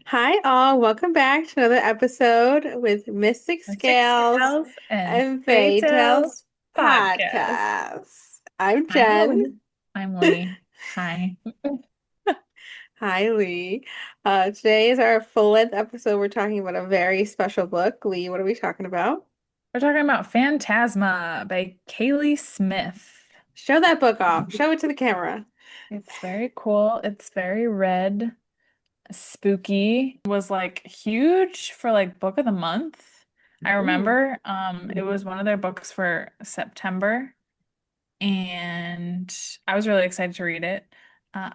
Hi, all. Welcome back to another episode with Mystic Mystic Scales Scales and and Fae Fatal Tales Podcast. podcast. I'm I'm Jen. Lee. I'm Lee. Hi. Hi, Lee. Today is our full-length episode. We're talking about a very special book. Lee, what are we talking about? We're talking about Phantasma by Kaylie Smith. Show that book off. Show it to the camera. It's very cool. It's very red, spooky. It was like huge for like book of the month. I Mm. remember it was one of their books for September, and I was really excited to read it.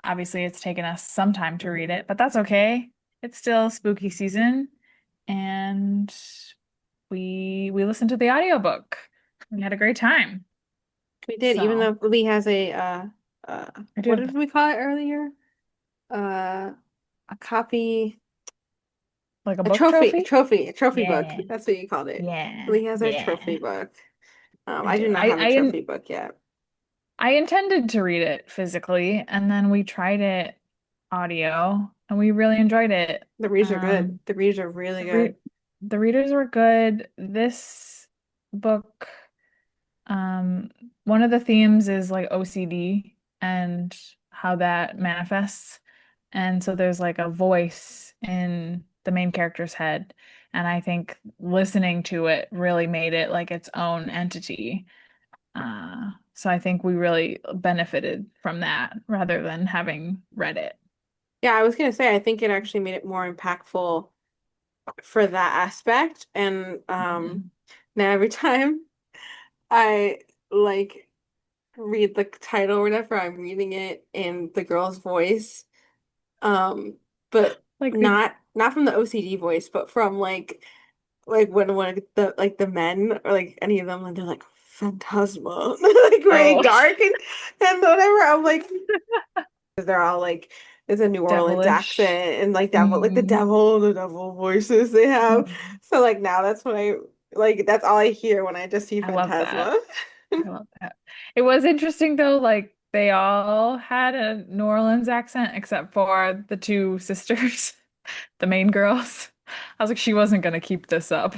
Obviously, it's taken us some time to read it, but that's okay. It's still spooky season, and we listened to the audiobook. We had a great time. We did, even So though Lee has uh, I do what have did we call it earlier? Uh, a copy. like a A book trophy, a trophy. trophy, a trophy book. Yeah, That's what you called it. yeah, Lee has our trophy yeah. book. I I do. do not have a trophy book yet. I intended to read it physically, and then we tried it audio, and we really enjoyed it. The reads are good. Um, The reads are really The good. re the readers were good. This book, um, one of the themes is like OCD and how that manifests. And so there's like a voice in the main character's head. And I think listening to it really made it like its own entity. So I think we really benefited from that rather than having read it. Yeah, I was gonna say I think it actually made it more impactful for that aspect. And Mhm. now every time I like read the title or whatever, I'm reading it in the girl's voice. Um, but Like the not from the OCD voice, but from like when one of the men or like any of them and they're like Phantasma like really oh, dark and whatever I'm like they're all like it's a New Orleans accent devilish. and like devil like Mm. the devil voices they have Mhm. so like now that's when I like that's all I hear when I just see I love that. Phantasma. I love that. It was interesting though, like they all had a New Orleans accent except for the two sisters, the main girls. I was like, she wasn't gonna keep this up,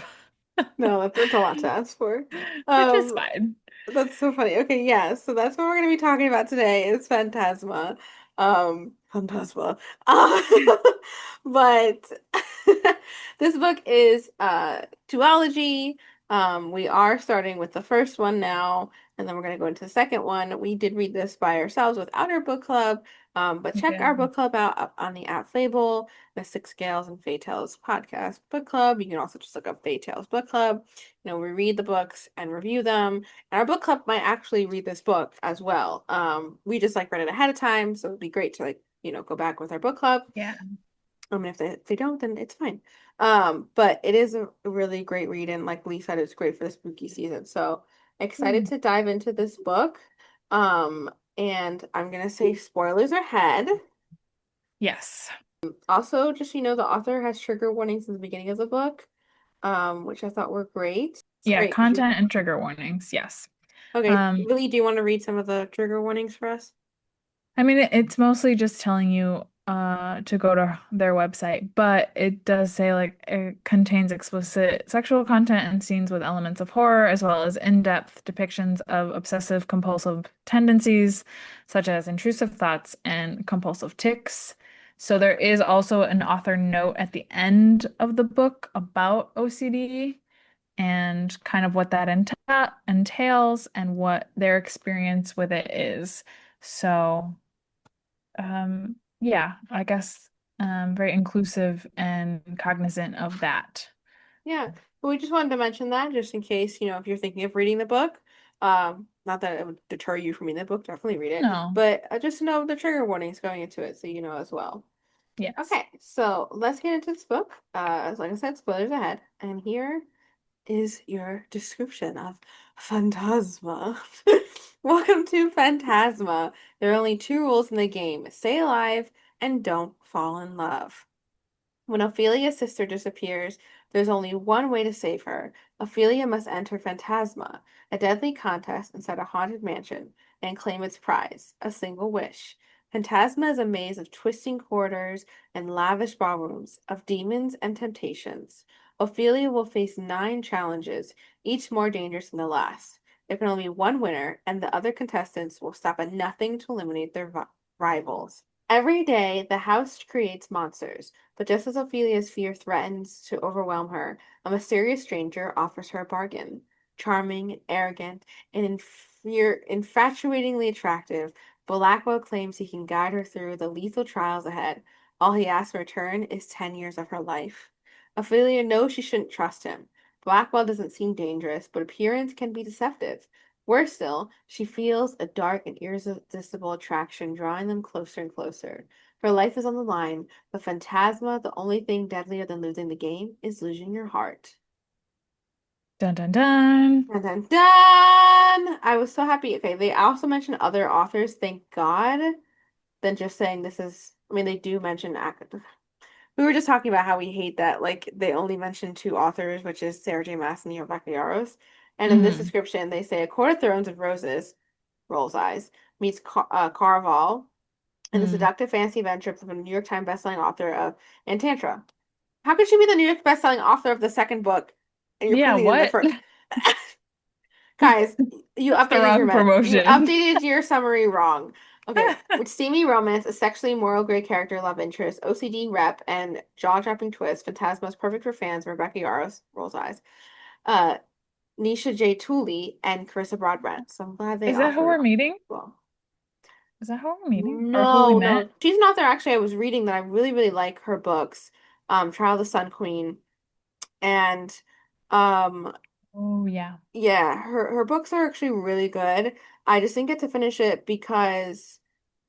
No, that's a lot to ask for. which is um fine. That's so funny. Okay, yeah, so that's what we're gonna be talking about today is Phantasma. Phantasma. Uh, but this book is duology. We are starting with the first one now, and then we're gonna go into the second one. We did read this by ourselves without our book club. But We check our did. book club out up on the app Fable, the Six Scales and Fae Tales podcast book club. You can also just look up Fae Tales book club. We read the books and review them. And our book club might actually read this book as well. We just like read it ahead of time, so it'd be great to like, go back with our book club. Yeah. And if they don't, then it's fine. But it is a really great read, and like Lee said, it's great for the spooky season. So excited Mm. to dive into this book. And I'm gonna say spoilers ahead. Yes. Also, just the author has trigger warnings in the beginning of the book, which I thought were great. Yeah, Great. Did you? content and trigger warnings. Yes. Okay, Um, Lee, do you want to read some of the trigger warnings for us? I mean, it's mostly just telling you to go to their website, but it does say like it contains explicit sexual content and scenes with elements of horror, as well as in-depth depictions of obsessive compulsive tendencies, such as intrusive thoughts and compulsive tics. So there is also an author note at the end of the book about OCD and kind of what that entails and what their experience with it is. So yeah, I guess very inclusive and cognizant of that. Yeah, but we just wanted to mention that just in case, if you're thinking of reading the book, not that it would deter you from reading the book, definitely read it, No, but just to know the trigger warnings going into it, so you know as well. yes. Okay, so let's get into this book. Like I said, spoilers ahead, and here is your description of Phantasma. Welcome to Phantasma. There are only two rules in the game: stay alive and don't fall in love. When Ophelia's sister disappears, there's only one way to save her. Ophelia must enter Phantasma, a deadly contest inside a haunted mansion, and claim its prize, a single wish. Phantasma is a maze of twisting corridors and lavish ballrooms, of demons and temptations. Ophelia will face 9 challenges, each more dangerous than the last. There can only be one winner, and the other contestants will stop at nothing to eliminate their rivals. Every day, the house creates monsters, but just as Ophelia's fear threatens to overwhelm her, a mysterious stranger offers her a bargain. Charming, arrogant, and infatuatingly attractive, Blackwell claims he can guide her through the lethal trials ahead. All he asks in return is 10 years of her life. Ophelia knows she shouldn't trust him. Blackwell doesn't seem dangerous, but appearance can be deceptive. Worse still, she feels a dark and irresistible attraction drawing them closer and closer. Her life is on the line, but Phantasma, the only thing deadlier than losing the game, is losing your heart. Dun dun dun. Dun dun dun! I was so happy. Okay, they also mentioned other authors, thank God, than just saying this is. I mean, they do mention we were just talking about how we hate that, like, they only mention 2 authors, which is Sarah J. Maas and Rebecca Yarros. And in this Hmm. description, they say A Court of Thrones of Roses, rolls eyes, meets Caraval in the Hmm. seductive fantasy adventure of the New York Times bestselling author of Enchanted. How could she be the New York bestselling author of the second book and you're Yeah, putting it in the what? first? Guys, That's the wrong you promotion. updated your summary wrong. Okay, with steamy romance, a sexually moral gray character love interest, OCD rep, and jaw-dropping twist, Phantasma's perfect for fans. Rebecca Yarros rolls eyes. Uh, Nisha J. Tooley and Carissa Broadbent. So I'm glad they Is that who offer we're meeting? well. Is that who we're meeting? Or who we No, met? no. She's an author actually I was reading that I really, really like her books. Trial of the Sun Queen and um Oh, yeah. yeah, her books are actually really good. I just didn't get to finish it because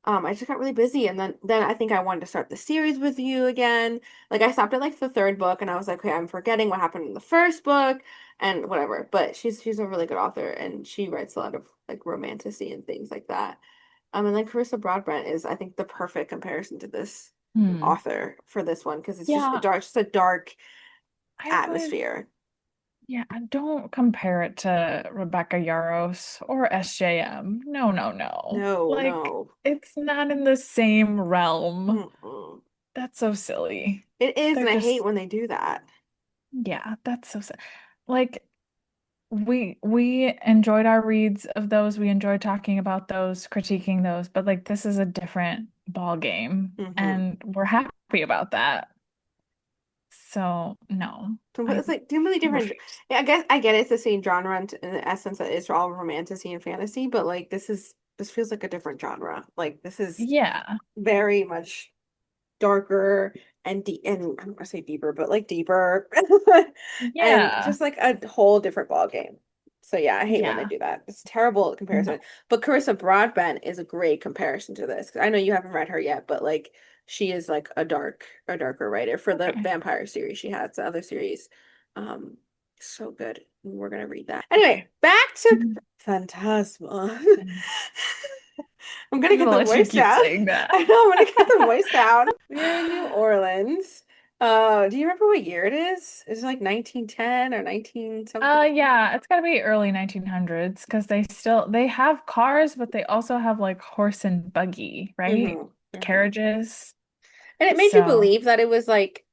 I just got really busy and then I think I wanted to start the series with you again. Like I stopped at like the third book and I was like, okay, I'm forgetting what happened in the first book and whatever. But she's a really good author and she writes a lot of like romantasy and things like that. And like Carissa Broadbent is, I think, the perfect comparison to this Hmm. author for this one because it's just a Yeah, dark, just a dark I would. atmosphere. Yeah, I don't compare it to Rebecca Yarros or SJM. No, no, no. No, Like, no. it's not in the same realm. Mm-mm. That's so silly. It is, They're and I hate just, when they do that. yeah, that's so sad. Like, we enjoyed our reads of those. We enjoyed talking about those, critiquing those, but like this is a different ball game, Hmm. and we're happy about that. So, no, But I it's like completely different. refuse. Yeah, I guess I get it's the same genre in the essence that it's all romantasy and fantasy, but like this feels like a different genre. Like this is Yeah. very much darker and deep and I don't want to say deeper, but like deeper and Yeah. just like a whole different ball game. So yeah, I hate when they Yeah. do that. It's a terrible No. comparison. But Carissa Broadbent is a great comparison to this. 'Cause I know you haven't read her yet, but like she is like a darker writer for the Okay. vampire series she has, the other series. Um, so good. We're gonna read that. Anyway, Okay. back to Mhm. Phantasma. And I'm gonna I'm get gonna the let you voice keep down. saying that. I know I'm gonna get the voice down. We're in New Orleans. Do you remember what year it is? Is it like 1910 or 19 something? Yeah, it's gotta be early 1900s because they have cars, but they also have like horse and buggy, right? Hmm. Hmm. Carriages. And it made you So, believe that it was like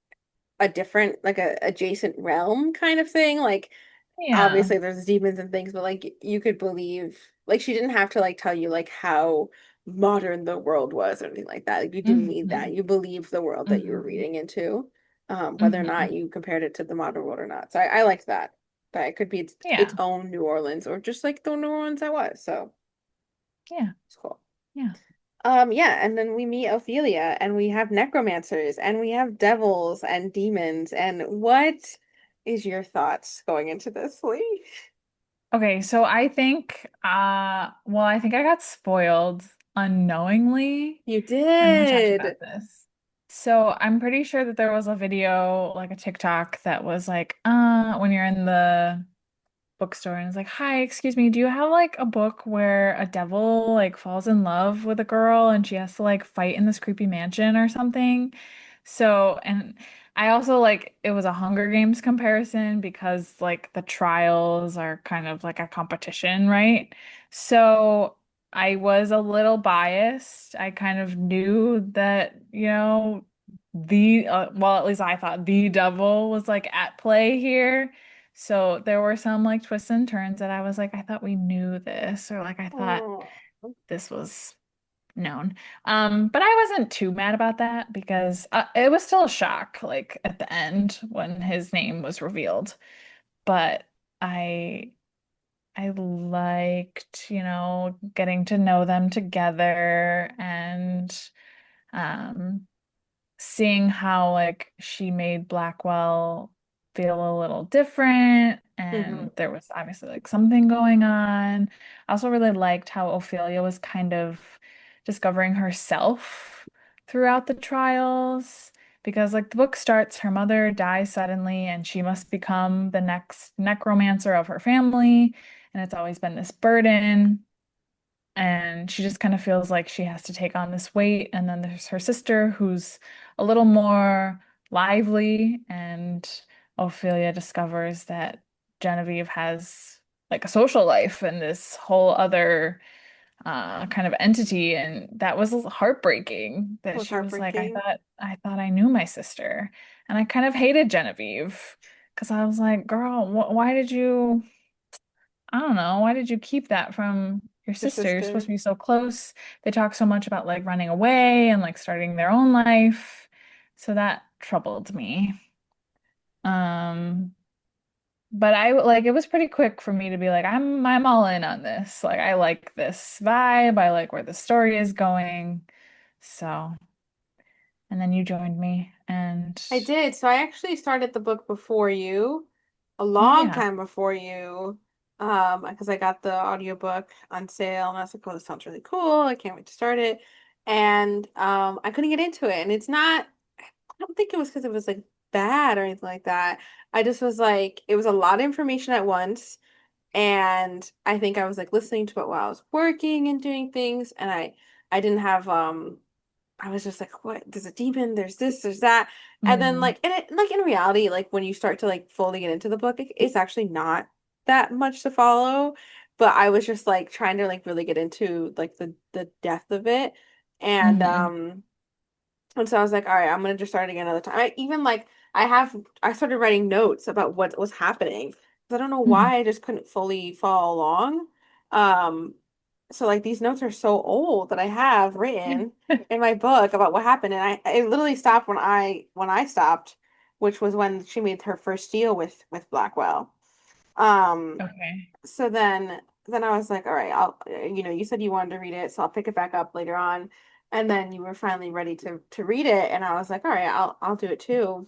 a different, like a adjacent realm kind of thing. Like yeah. obviously there's demons and things, but like you could believe like she didn't have to like tell you like how modern the world was or anything like that. Like you didn't need Hmm. that. You believed the world that you were Hmm. reading into, whether or not Hmm. you compared it to the modern world or not. So I liked that. That it could be its Yeah. own New Orleans or just like the New Orleans I was. So Yeah. it's cool. Yeah. Yeah, and then we meet Ophelia and we have necromancers and we have devils and demons. And what is your thoughts going into this, Lee? Okay, so I think I got spoiled unknowingly. You I'm gonna talk to you did. about this. So I'm pretty sure that there was a video, like a TikTok, that was like, when you're in the bookstore and it's like, hi, excuse me, do you have like a book where a devil like falls in love with a girl and she has to like fight in this creepy mansion or something? So, and I also like it was a Hunger Games comparison because like the trials are kind of like a competition, right? So I was a little biased. I kind of knew that, well, at least I thought the devil was like at play here. So there were some like twists and turns that I was like, I thought we knew this, or like I thought Oh. this was known. But I wasn't too mad about that because it was still a shock, like at the end when his name was revealed. But I I liked, getting to know them together and um seeing how like she made Blackwell feel a little different Hmm. and there was obviously like something going on. I also really liked how Ophelia was kind of discovering herself throughout the trials because like the book starts, her mother dies suddenly and she must become the next necromancer of her family, and it's always been this burden. And she just kind of feels like she has to take on this weight. And then there's her sister, who's a little more lively. And Ophelia discovers that Genevieve has like a social life and this whole other kind of entity. And that was heartbreaking It that was she was like, heartbreaking. I thought I knew my sister. And I kind of hated Genevieve because I was like, girl, why did you? I don't know. Why did you keep that from your Your sister? You're supposed sister. to be so close. They talk so much about like running away and like starting their own life. So that troubled me. Um, but I like it was pretty quick for me to be like, I'm all in on this. Like I like this vibe. I like where the story is going. So, and then you joined me and I did. So I actually started the book before you, a oh long yeah. time before you, because I got the audiobook on sale and I was like, oh, this sounds really cool. I can't wait to start it. And I couldn't get into it. And it's not, I don't think it was because it was like bad or anything like that. I just was like, it was a lot of information at once. And I think I was like listening to it while I was working and doing things, and I didn't have I was just like, what? There's a demon, there's this, there's that. And then Mm, like in reality, like when you start to like fully get into the book, it's actually not that much to follow. But I was just like trying to like really get into like the depth of it. And hmm um and so I was like, all right, I'm gonna just start again another time. I even like I started writing notes about what was happening. 'Cause I don't know hmm why I just couldn't fully follow along. Um, so like these notes are so old that I have written in my book about what happened, and I literally stopped when I stopped, which was when she made her first deal with Blackwell. Um, Okay. so then I was like, all right, I'll you said you wanted to read it, so I'll pick it back up later on. And then you were finally ready to read it, and I was like, all right, I'll do it too.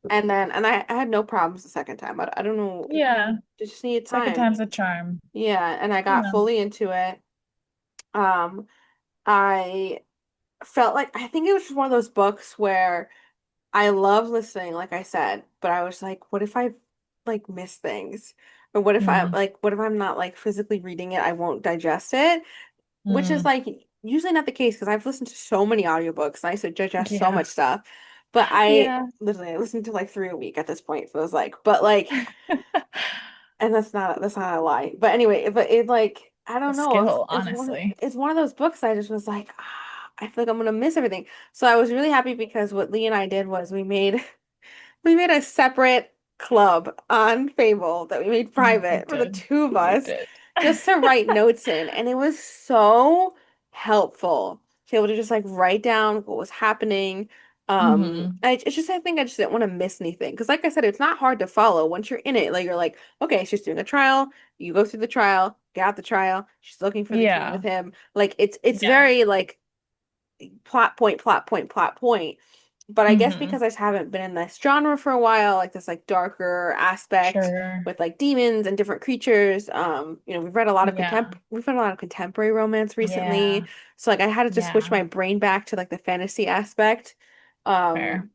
And then I had no problems the second time. I don't know, Yeah. just needed Second time. time's a charm. Yeah, and I got Yeah. fully into it. Um, I felt like I think it was just one of those books where I love listening, like I said, but I was like, what if I like miss things? Or Mm, what if I'm not like physically reading it, I won't digest it, which is mm. like usually not the case because I've listened to so many audiobooks. And I used to digest so Yeah. much stuff. But I Yeah. literally I listened to like three a week at this point. So it was like, but like, and that's not a lie. But anyway, but it like I A don't know. skill, It's honestly. it's one of those books I just was like, I feel like I'm gonna miss everything. So I was really happy because what Lee and I did was we made a separate club on Fable that we made We private for the did. two of We us did. just to write notes in. And it was so helpful to be able to just like write down what was happening. hmm It's just I think I just didn't want to miss anything. Because like I said, it's not hard to follow once you're in it. Like you're like, okay, she's doing a trial. You go through the trial, get out the trial. She's looking for the key with Yeah. him. Like it's Yeah. very like plot point, plot point, plot point. But I guess hmm because I just haven't been in this genre for a while, like this like darker aspect Sure. with like demons and different creatures. Yeah. We've read a lot of contemporary romance recently. Yeah. So like I had to just switch Yeah. my brain back to like the fantasy aspect. Fair. Um,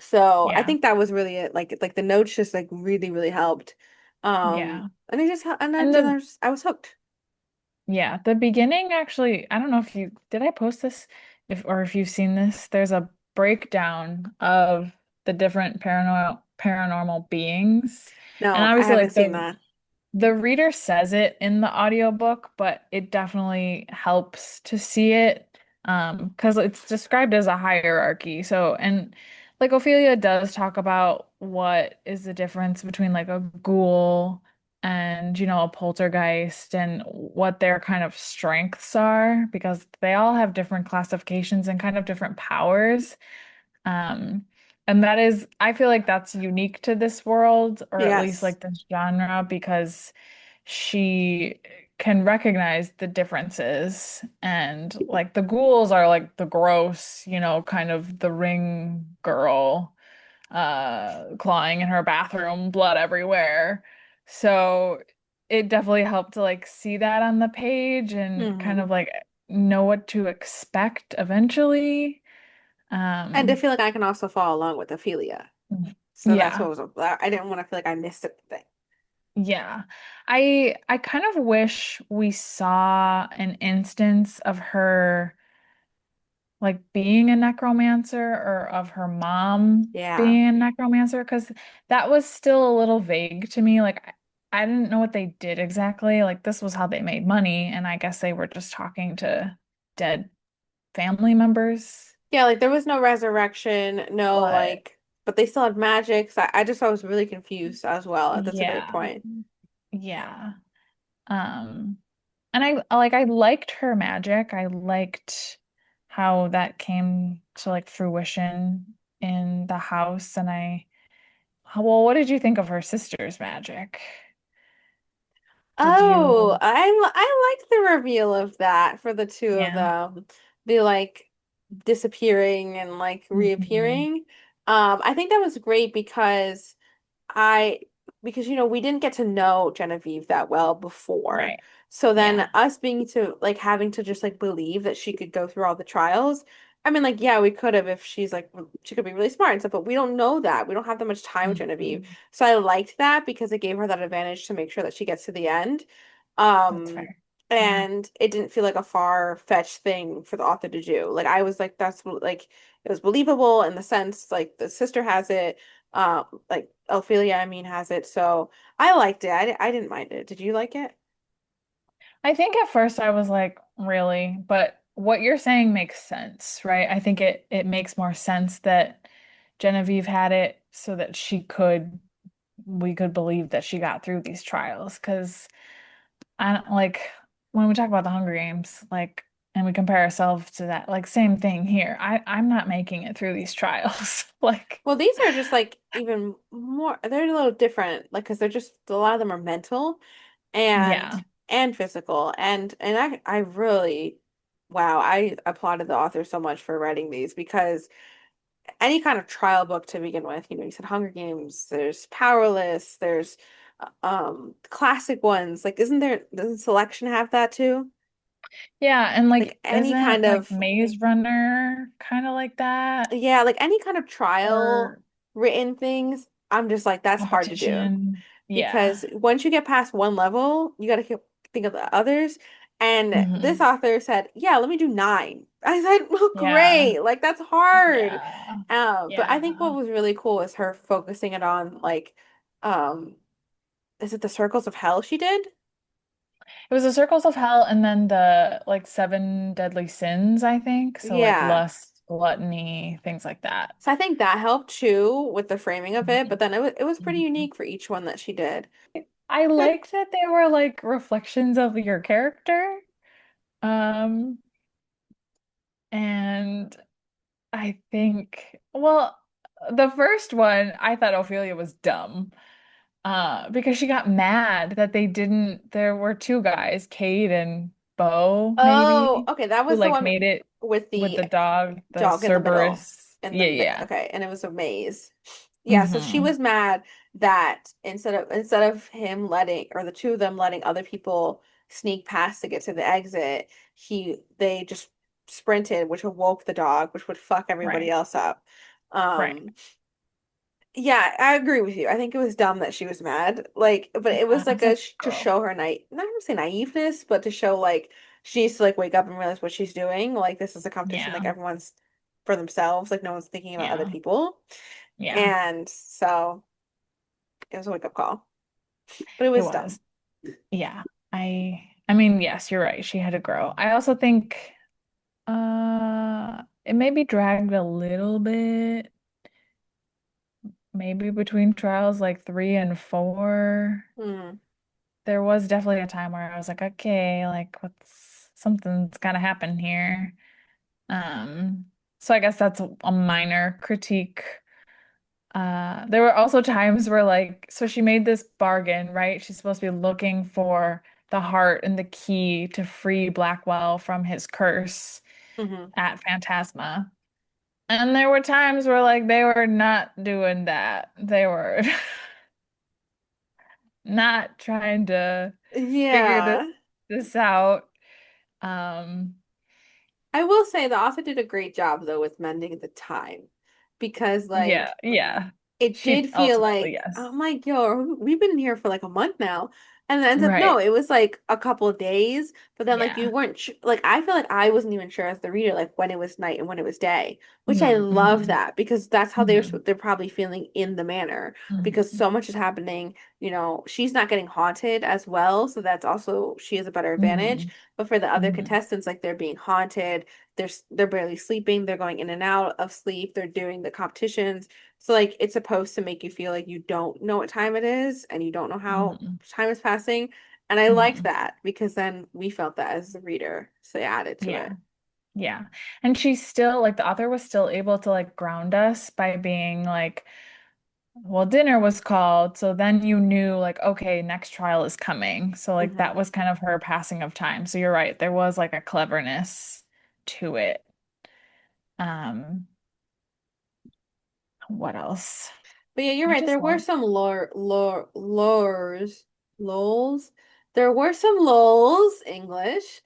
so I Yeah. think that was really it. Like the notes just like really, really helped. Yeah. And it just and And the I was hooked. yeah, the beginning actually, I don't know if you did I post this if you've seen this. There's a breakdown of the different paranormal beings. And No, I obviously haven't like seen the that. the reader says it in the audiobook, but it definitely helps to see it because it's described as a hierarchy. So, and like Ophelia does talk about what is the difference between like a ghoul and, a poltergeist and what their kind of strengths are because they all have different classifications and kind of different powers. Um, and that is, I feel like that's unique to this world, or at least Yes. like this genre, because she can recognize the differences. And like the ghouls are like the gross, kind of the ring girl, clawing in her bathroom, blood everywhere. So it definitely helped to like see that on the page and kind Hmm. of like know what to expect eventually. And I Um, feel like I can also follow along with Ophelia. So that's Yeah. what was, I didn't want to feel like I missed anything. Yeah. I kind of wish we saw an instance of her like being a necromancer or of her mom Yeah. being a necromancer because that was still a little vague to me. Like I didn't know what they did exactly. Like this was how they made money, and I guess they were just talking to dead family members. Yeah, like there was no resurrection, no But like, but they still had magic. So I just I was really confused as well. That's a great yeah. point. Yeah. Um And I liked her magic. I liked how that came to like fruition in the house. And well, what did you think of her sister's magic? Did Oh, you? I liked the reveal of that for the two of Yeah. them. The like disappearing and like Hmm. reappearing. I think that was great I because we didn't get to know Genevieve that well before. Right. So then Yeah. us being to like having to just like believe that she could go through all the trials. I mean like yeah, we could have if she's like she could be really smart and stuff, but we don't know that. We don't have that much time with Genevieve. Mhm. So I liked that because it gave her that advantage to make sure that she gets to the end. That's Um fair. Yeah. and it didn't feel like a far-fetched thing for the author to do. Like I was like like it was believable in the sense like the sister has it like Ophelia, I mean, has it. So I liked it. I didn't mind it. Did you like it? I think at first I was like, really? But what you're saying makes sense, right? I think it makes more sense that Genevieve had it so that we could believe that she got through these trials because I don't like when we talk about the Hunger Games, like, and we compare ourselves to that, like, same thing here. I'm not making it through these trials. Like, Well, these are just like even more, they're a little different, like because they're just a lot of them are mental and yeah. and physical and I really wow, I applauded the author so much for writing these because any kind of trial book to begin with, you said Hunger Games, there's Powerless, there's classic ones. Like doesn't Selection have that too? Yeah, and Like like any kind isn't like of Maze Runner kind of like that? yeah, like any kind of trial Or written things, I'm just like that's hard to do competition? Yeah. because once you get past one level, you got to think of the others. And this Hmm. author said, "Yeah, let me do nine." I said, "Well, Yeah. great. Like that's hard." Yeah. But I think what Yeah. was really cool is her focusing it on like, um, is it the circles of hell she did? It was the circles of hell and then the like seven deadly sins, I think. So like Yeah. lust, gluttony, things like that. So I think that helped too with the framing of it. But Mhm. then it was pretty Mhm. unique for each one that she did. I liked that they were like reflections of your character. Um, and I think, well, the first one, I thought Ophelia was dumb. Because she got mad that there were two guys, Cade and Bo, Oh, maybe, okay, that who was the like one made it with with the the dog, the dog in the middle. Cerberus. Yeah, yeah. Okay, and it was a maze. Yeah, so she Hmm. was mad that instead of him letting or the two of them letting other people sneak past to get to the exit, they just sprinted, which awoke the dog, which would fuck everybody Right, else up. right. Um, yeah, I agree with you. I think it was dumb that she was mad. Like, but it Yeah, was like it's like, to girl. show her not gonna say naiveness, but to show like she needs to like wake up and realize what she's doing. Like this is a competition, like Yeah, everyone's for themselves, like no one's thinking about other yeah, people. yeah. And so it was a wake up call. But it It was was. dumb. Yeah. I mean, yes, you're right. She had to grow. I also think it may be dragged a little bit, maybe between trials like 3 and 4. Hmm. There was definitely a time where I was like, okay, like what's something's gotta happen here. Um, so I guess that's a minor critique. There were also times where like, so she made this bargain, right? She's supposed to be looking for the heart and the key to free Blackwell from his curse Hmm. at Phantasma. And there were times where like they were not doing that. They were not trying to figure Yeah. this out. Um, I will say the author did a great job though with mending the time because yeah, like yeah. it She did feel ultimately, like yes. I'm like, yo, we've been here for like a month now. And then ends up, no, Right. it was like a couple of days, but then like you Yeah. weren't like I feel like I wasn't even sure as the reader like when it was night and when it was day, which I Mm, love hmm that because that's how hmm they're probably feeling in the manor because hmm so much is happening. She's not getting haunted as well, so that's also she has a better advantage. hmm But for the other hmm contestants, like they're being haunted, they're barely sleeping, they're going in and out of sleep, they're doing the competitions. So like it's supposed to make you feel like you don't know what time it is and you don't know how hmm time is passing. And I liked hmm that because then we felt that as the reader. So they added to Yeah. it. Yeah. And she's still like the author was still able to like ground us by being like, well, dinner was called, so then you knew like, okay, next trial is coming. So like that Hmm. was kind of her passing of time. So you're right, there was like a cleverness to it. Um, what else? But yeah, you're I right. just There were love, some lulls. There were some lulls, English.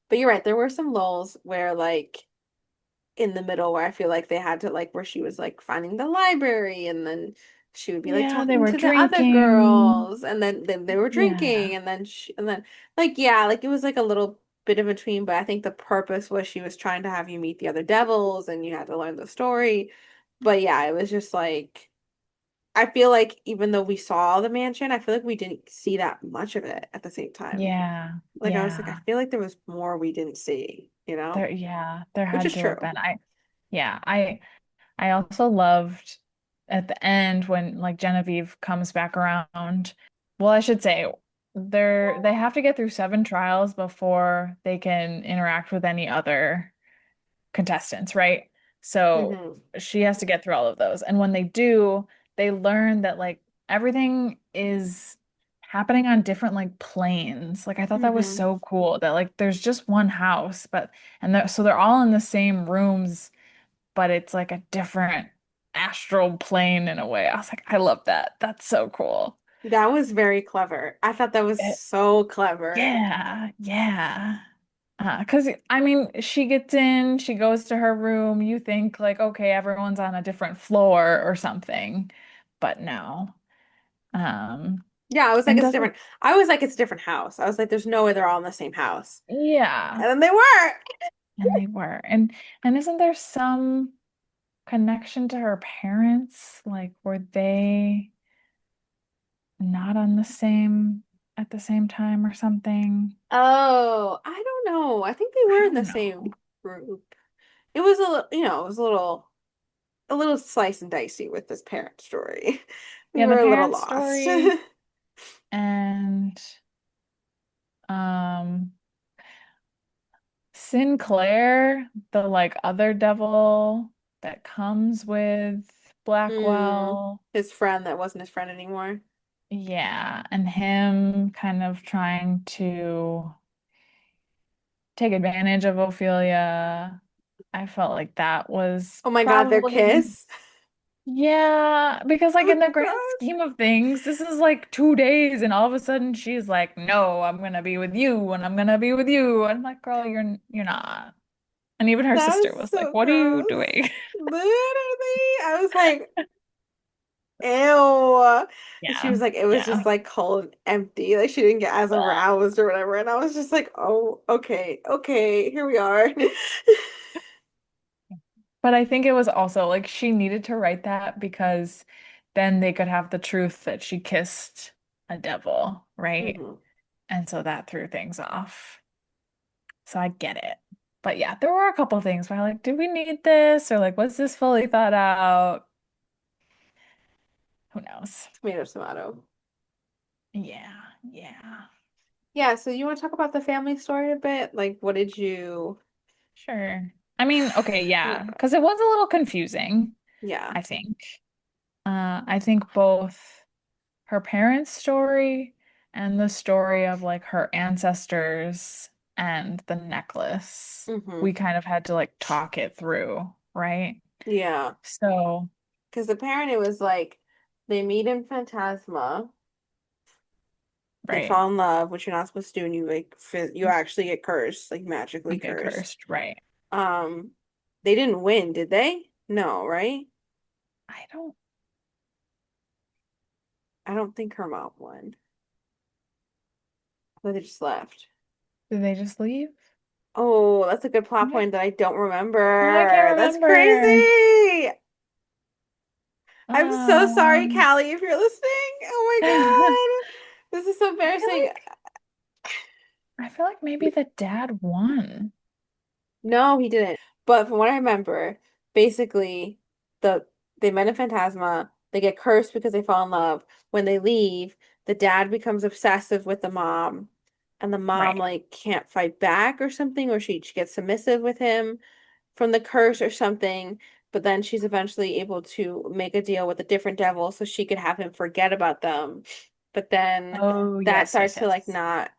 But you're right. There were some lulls where like in the middle where I feel like they had to like where she was like finding the library and then she would be like yeah, they talking were to the other drinking. girls and then they were drinking Yeah. and then like yeah like it was like a little bit in between but I think the purpose was she was trying to have you meet the other devils and you had to learn the story but yeah it was just like I feel like even though we saw the mansion I feel like we didn't see that much of it at the same time Yeah. like I was like I Yeah. feel like there was more we didn't see There which had is to have true. been. Yeah, I also loved at the end when like Genevieve comes back around. Well, I should say they have to get through 7 trials before they can interact with any other contestants, right? So Hmm. she has to get through all of those. And when they do, they learn that like everything is happening on different like planes. Like I thought that was Hmm. so cool that like there's just one house, but so they're all in the same rooms, but it's like a different astral plane in a way. I was like, I love that. That's so cool. That was very clever. I thought that was It, so clever. yeah, yeah. 'Cause I mean, she gets in, she goes to her room, you think like, okay, everyone's on a different floor or something, but no. Um, Yeah, I was like, and it's doesn't, different. I was like, it's a different house. I was like, there's no way they're all in the same house. yeah, And then they were. and they were. And isn't there some connection to her parents? Like, were they not on the same at the same time or something? Oh, I don't know. I think they I were in the don't same know. group. It was it was a little slice and dicey with this parent story. We Yeah, the were a little parents' lost. story and um Sinclair, the like other devil that comes with Hmm. Blackwell. His friend that wasn't his friend anymore. Yeah, and him kind of trying to take advantage of Ophelia. I felt like that was Oh my God, their probably, kiss. yeah, because like Oh in the grand God. scheme of things, this is like 2 days, and all of a sudden she's like, "No, I'm gonna be with you, and I'm gonna be with you." And I'm like, "Girl, you're not." And even her That sister was was like, so "What are you gross. doing?" Literally, I was like, ew. And she Yeah, was like, it was just yeah. like cold and empty. Like she didn't get as aroused or whatever. And I was just like, oh, okay, okay, here we are. But I think it was also like she needed to write that because then they could have the truth that she kissed a a devil, right? Hmm. And so that threw things off. So I get it. But yeah, there were a couple things where I'm like, do we need this? Or like, was this fully thought out? Who knows? Tomato, tomato. Yeah, yeah, Yeah, so you want to talk about the family story a bit? Like, what did you? sure. I mean, okay, yeah, Yeah, because it was a little confusing, yeah. I think. I think both her parents' story and the story of like her ancestors and the necklace, Hmm. we kind of had to like talk it through, right? Yeah, So, because apparently it was like they meet in Phantasma. They right, fall in love, which you're not supposed to do, and you like you actually get cursed, like magically you get cursed. cursed, right? Um, they didn't win, did they? No, right? I don't, I don't think her mom won. But they just left. did they just leave? Oh, that's a good plot Yeah. point that I don't I can't remember. That's remember. crazy. I'm so sorry, Um, Callie, if you're listening. Oh my God. This is so I feel embarrassing. I feel like maybe the dad won. No, he didn't. But from what I remember, basically the they met in Phantasma, they get cursed because they fall in love. When they leave, the dad becomes obsessive with the mom, and the mom Right. like can't fight back or something, or she gets submissive with him from the curse or something. But then she's eventually able to make a deal with a different devil so she could have him forget about them. But then Oh, that yes, yes, starts to like yes. not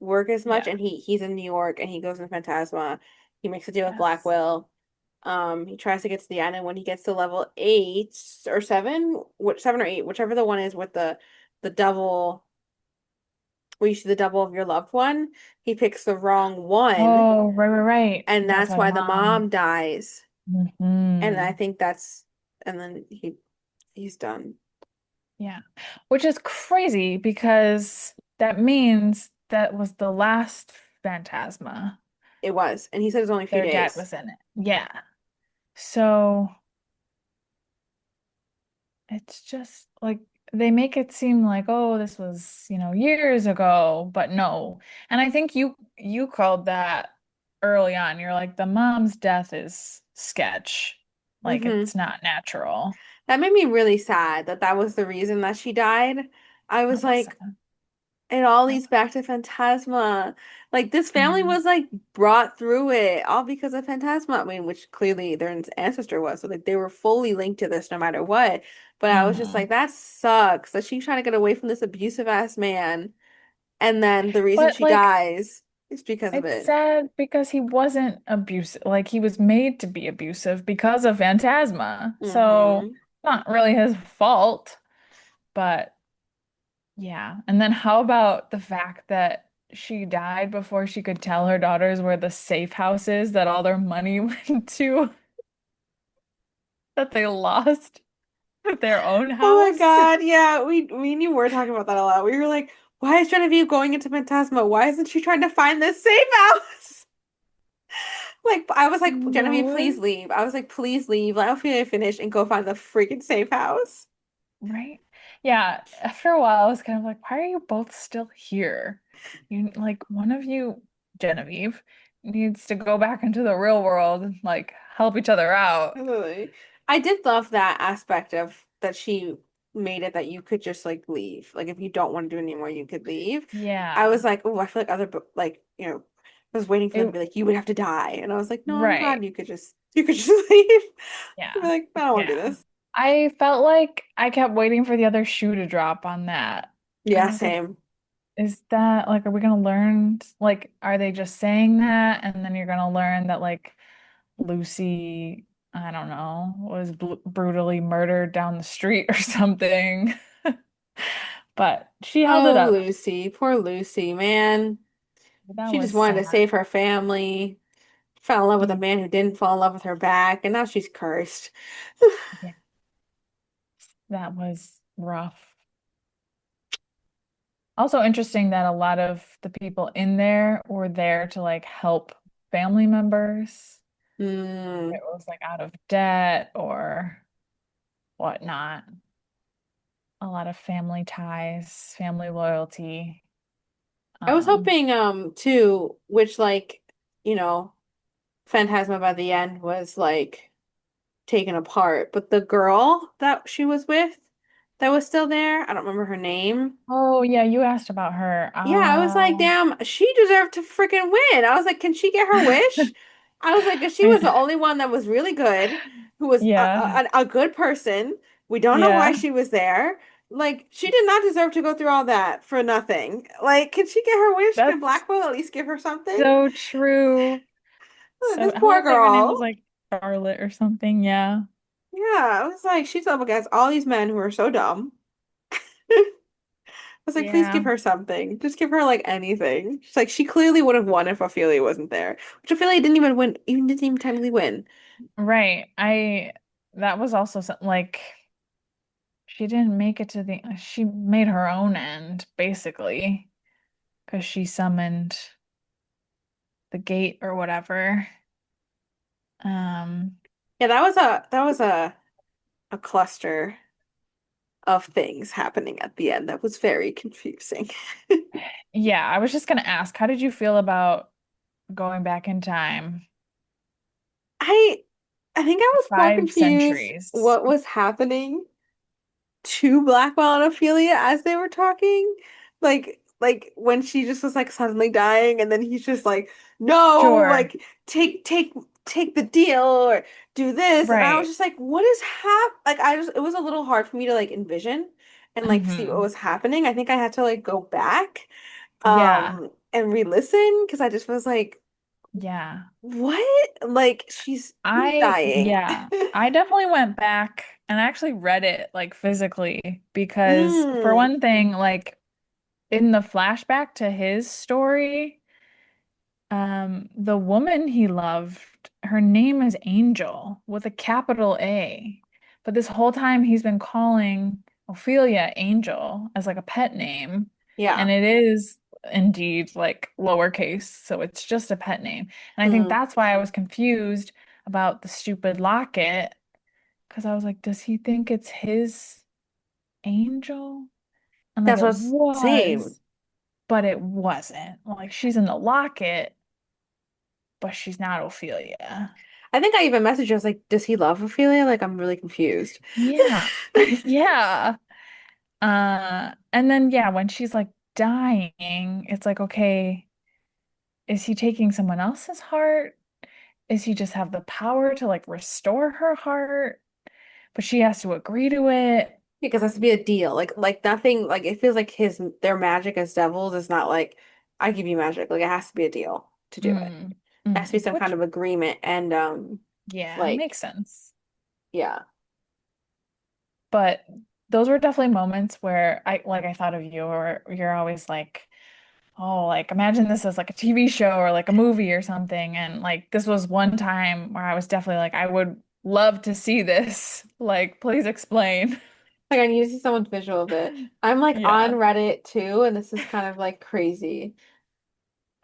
work as much, Yeah. and he's in New York and he goes in Phantasma. He makes a deal with Yes. Blackwell. He tries to get to the end, and when he gets to level 8 or 7, which 7 or 8, whichever the one is with the double, where you see the double of your loved one, he picks the wrong one, Oh, right, right, right. and That's that's why the why the mom. mom dies. And I Hmm. think that's, and then he's done. Yeah. Which is crazy because that means that was the last Phantasma. It was, and he said it was only a few Their dad days. was in it. Yeah. So it's just like they make it seem like, oh, this was, years ago, but no. And I think you called that early on. You're like, the mom's death is sketch. Like Hmm. it's not natural. That made me really sad that that was the reason that she died. I was That was like, sad. it all That leads back to Phantasma. Like this family yeah. was like brought through it all because of Phantasma. I mean, which clearly their ancestor was. So like they were fully linked to this no matter what. But I was just Hmm. like, that sucks that she's trying to get away from this abusive ass man. And then the reason But she like dies is because of it's it. sad because he wasn't abusive. Like he was made to be abusive because of Phantasma. So Hmm. not really his fault, but yeah. And then how about the fact that she died before she could tell her daughters where the safe house is that all their money went to, that they lost their own Oh my house? God. Yeah, we and you were talking about that a lot. We were like, why is Genevieve going into Phantasma? Why isn't she trying to find this safe house? Like I was like, Genevieve, please No, leave. I was like, please leave. Let Ophelia finish and go find the freaking safe house. right? Yeah, after a while, I was kind of like, why are you both still here? You like one of you, Genevieve, needs to go back into the real world and like help each other out. Really. I did love that aspect of that she made it that you could just like leave. Like if you don't want to do it anymore, you could leave. I was Yeah. like, oh, I feel like like, I was waiting for them to It be like, you would have to die. And I was like, no, I'm right. glad you could just leave. Be Yeah. like, I don't want to do Yeah. this. I felt like I kept waiting for the other shoe to drop on that. And Yeah, I was like, same. is that like, are we gonna learn? Like, are they just saying that? And then you're gonna learn that like Lucy, I don't know, was brutally murdered down the street or something. But she held it Oh, up. Lucy, poor Lucy, man. That She was just wanted to sad. save her family. Fell in love with a Yeah. man who didn't fall in love with her back, and now she's cursed. Yeah. That was rough. Also interesting that a lot of the people in there were there to like help family members. Mm. It was like out of debt or whatnot. a lot of family ties, family loyalty. I was Um, hoping, too, which like, you know, Phantasma by the end was like taken apart, but the girl that she was with that was still there, I don't remember her name. oh yeah, you asked about her. Yeah, I was like, damn, she deserved to freaking win. I was like, can she get her wish? I was like, 'cause she was the only one that was really good, who was Yeah, a good person. We don't know why yeah, she was there. Like, she did not deserve to go through all that for nothing. Like, can she get her wish? Can that's Blackwell at least give her something? so true. So This I poor want to say her name was girl. like Charlotte or something. Yeah. Yeah, I was like, she's up against all these men who are so dumb. I was like, please Yeah. give her something. Just give her like anything. She's like, she clearly would have won if Ophelia wasn't there. Which Ophelia didn't even win, even didn't even technically win. Right. That was also like she didn't make it to she made her own end basically because she summoned the gate or whatever. Um, Yeah, that was a cluster of things happening at the end that was very confusing. yeah, I was just gonna ask, how did you feel about going back in time I I think I was more confused5 centuries? what was happening to Blackwell and Ophelia as they were talking. Like when she just was like suddenly dying and then he's just like, no, Sure. like take the deal or do this. And I was Right. just like, what is like I just it was a little hard for me to like envision and like see what Hmm. was happening. I think I had to like go back Yeah. and re-listen because I just was like, Yeah. what? Like she's dying. Yeah, I definitely went back and actually read it like physically because for Mm, one thing, like in the flashback to his story, the woman he loved, her name is Angel with a capital A. But this whole time he's been calling Ophelia Angel as like a pet name. yeah. And it is indeed like lowercase, so it's just a pet name. And I think Mm. that's why I was confused about the stupid locket, because I was like, does he think it's his angel? And like That's it what's same. was, but it wasn't. Like she's in the locket but she's not Ophelia. I think I even messaged her. I was like, does he love Ophelia? Like, I'm really confused. Yeah. Yeah. And then yeah, when she's like dying, it's like, okay, is he taking someone else's heart? Is he just have the power to like restore her heart? But she has to agree to it. Because it has to be a deal. Like nothing, like it feels like their magic as devils is not like, I give you magic. Like it has to be a deal to do it. Mm, It has to be some kind which of agreement and yeah, like makes sense. yeah. But those were definitely moments where I thought of you, or you're always like, oh, like imagine this as like a TV show or like a movie or something. And like this was one time where I was definitely like, I would love to see this. Like, please explain. Like I need to see someone's visual of it. I'm like on Yeah. Reddit too, and this is kind of like crazy.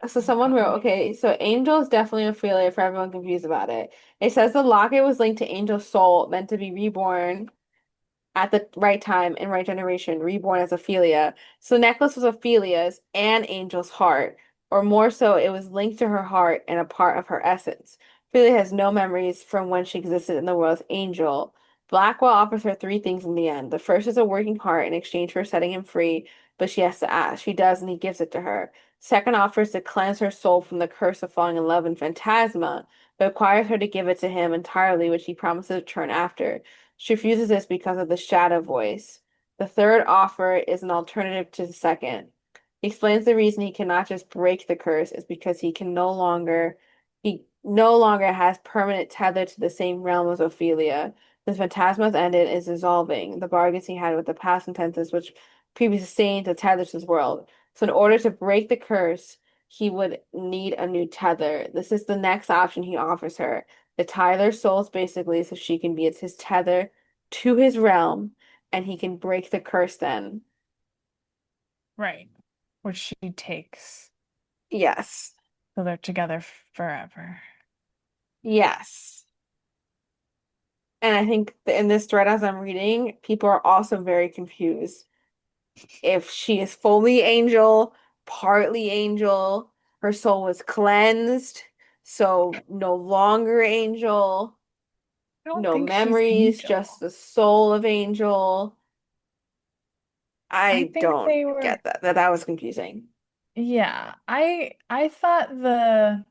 So Oh someone wrote, God. okay, so Angel is definitely Ophelia for everyone confused about it. It says the locket was linked to Angel's soul, meant to be reborn at the right time and right generation, reborn as Ophelia. So the necklace was Ophelia's and Angel's heart, or more so, it was linked to her heart and a part of her essence. Ophelia has no memories from when she existed in the world as Angel. Blackwell offers her three things in the end. The first is a working heart in exchange for setting him free, but she has to ask. She does, and he gives it to her. Second offers to cleanse her soul from the curse of falling in love in Phantasma, but requires her to give it to him entirely, which he promises to return after. She refuses this because of the shadow voice. The third offer is an alternative to the second. He explains the reason he cannot just break the curse is because he no longer has permanent tether to the same realm as Ophelia. Since Phantasma's ended is dissolving the bargains he had with the past intenses which previously sustained the tether to this world. So in order to break the curse, he would need a new tether. This is the next option he offers her to tie their souls basically so she can be his tether to his realm and he can break the curse then. Right. Which she takes. Yes. So they're together forever. Yes. And I think that in this thread, as I'm reading, people are also very confused if she is fully angel, partly angel, her soul was cleansed, so no longer angel, I don't no think she's memories, just Angel. the soul of angel. I I think don't they were, get that. That was confusing. yeah. I thought the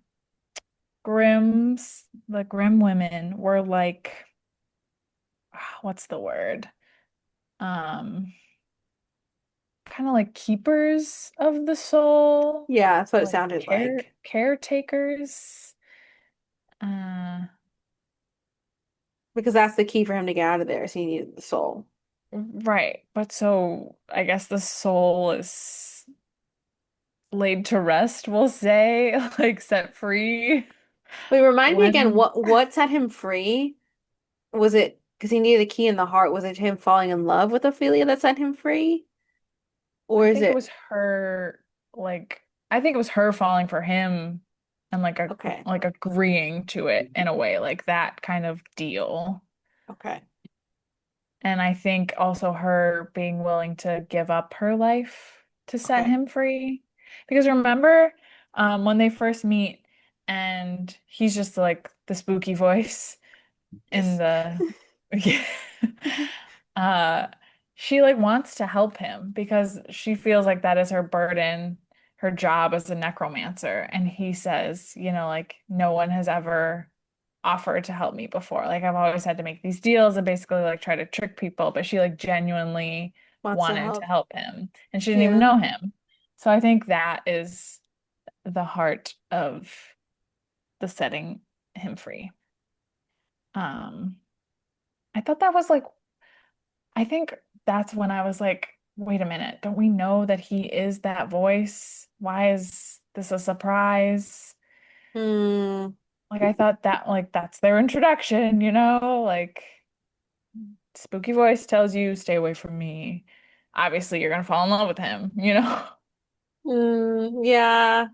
Grimm women were like, what's the word? Um, Kind of like keepers of the soul, Yeah, that's what it like sounded like. caretakers. Uh, Because that's the key for him to get out of there, so he needed the soul. right. But so I guess the soul is laid to rest, we'll say, like set free Wait, remind me again, when what set him free? Was it because he needed a key in the heart? Was it him falling in love with Ophelia that set him free? Or I is think it it was her like I think it was her falling for him and okay, like agreeing to it in a way, like that kind of deal. okay, And I think also her being willing to give up her life to set okay. him free. Because remember, when they first meet and he's just like the spooky voice in Yes. the yeah. uh she like wants to help him because she feels like that is her burden, her job as a necromancer. And he says, like no one has ever offered to help me before. Like I've always had to make these deals and basically like try to trick people, but she like genuinely Wants to wanted to help. help him and she didn't even Yeah. know him. So I think that is the heart of the setting him free. Um, I thought that was like I think that's when I was like, wait a minute, don't we know that he is that voice? Why is this a surprise? Hmm. Like I thought that like that's their introduction, like spooky voice tells you stay away from me. Obviously, you're gonna fall in love with him. Yeah,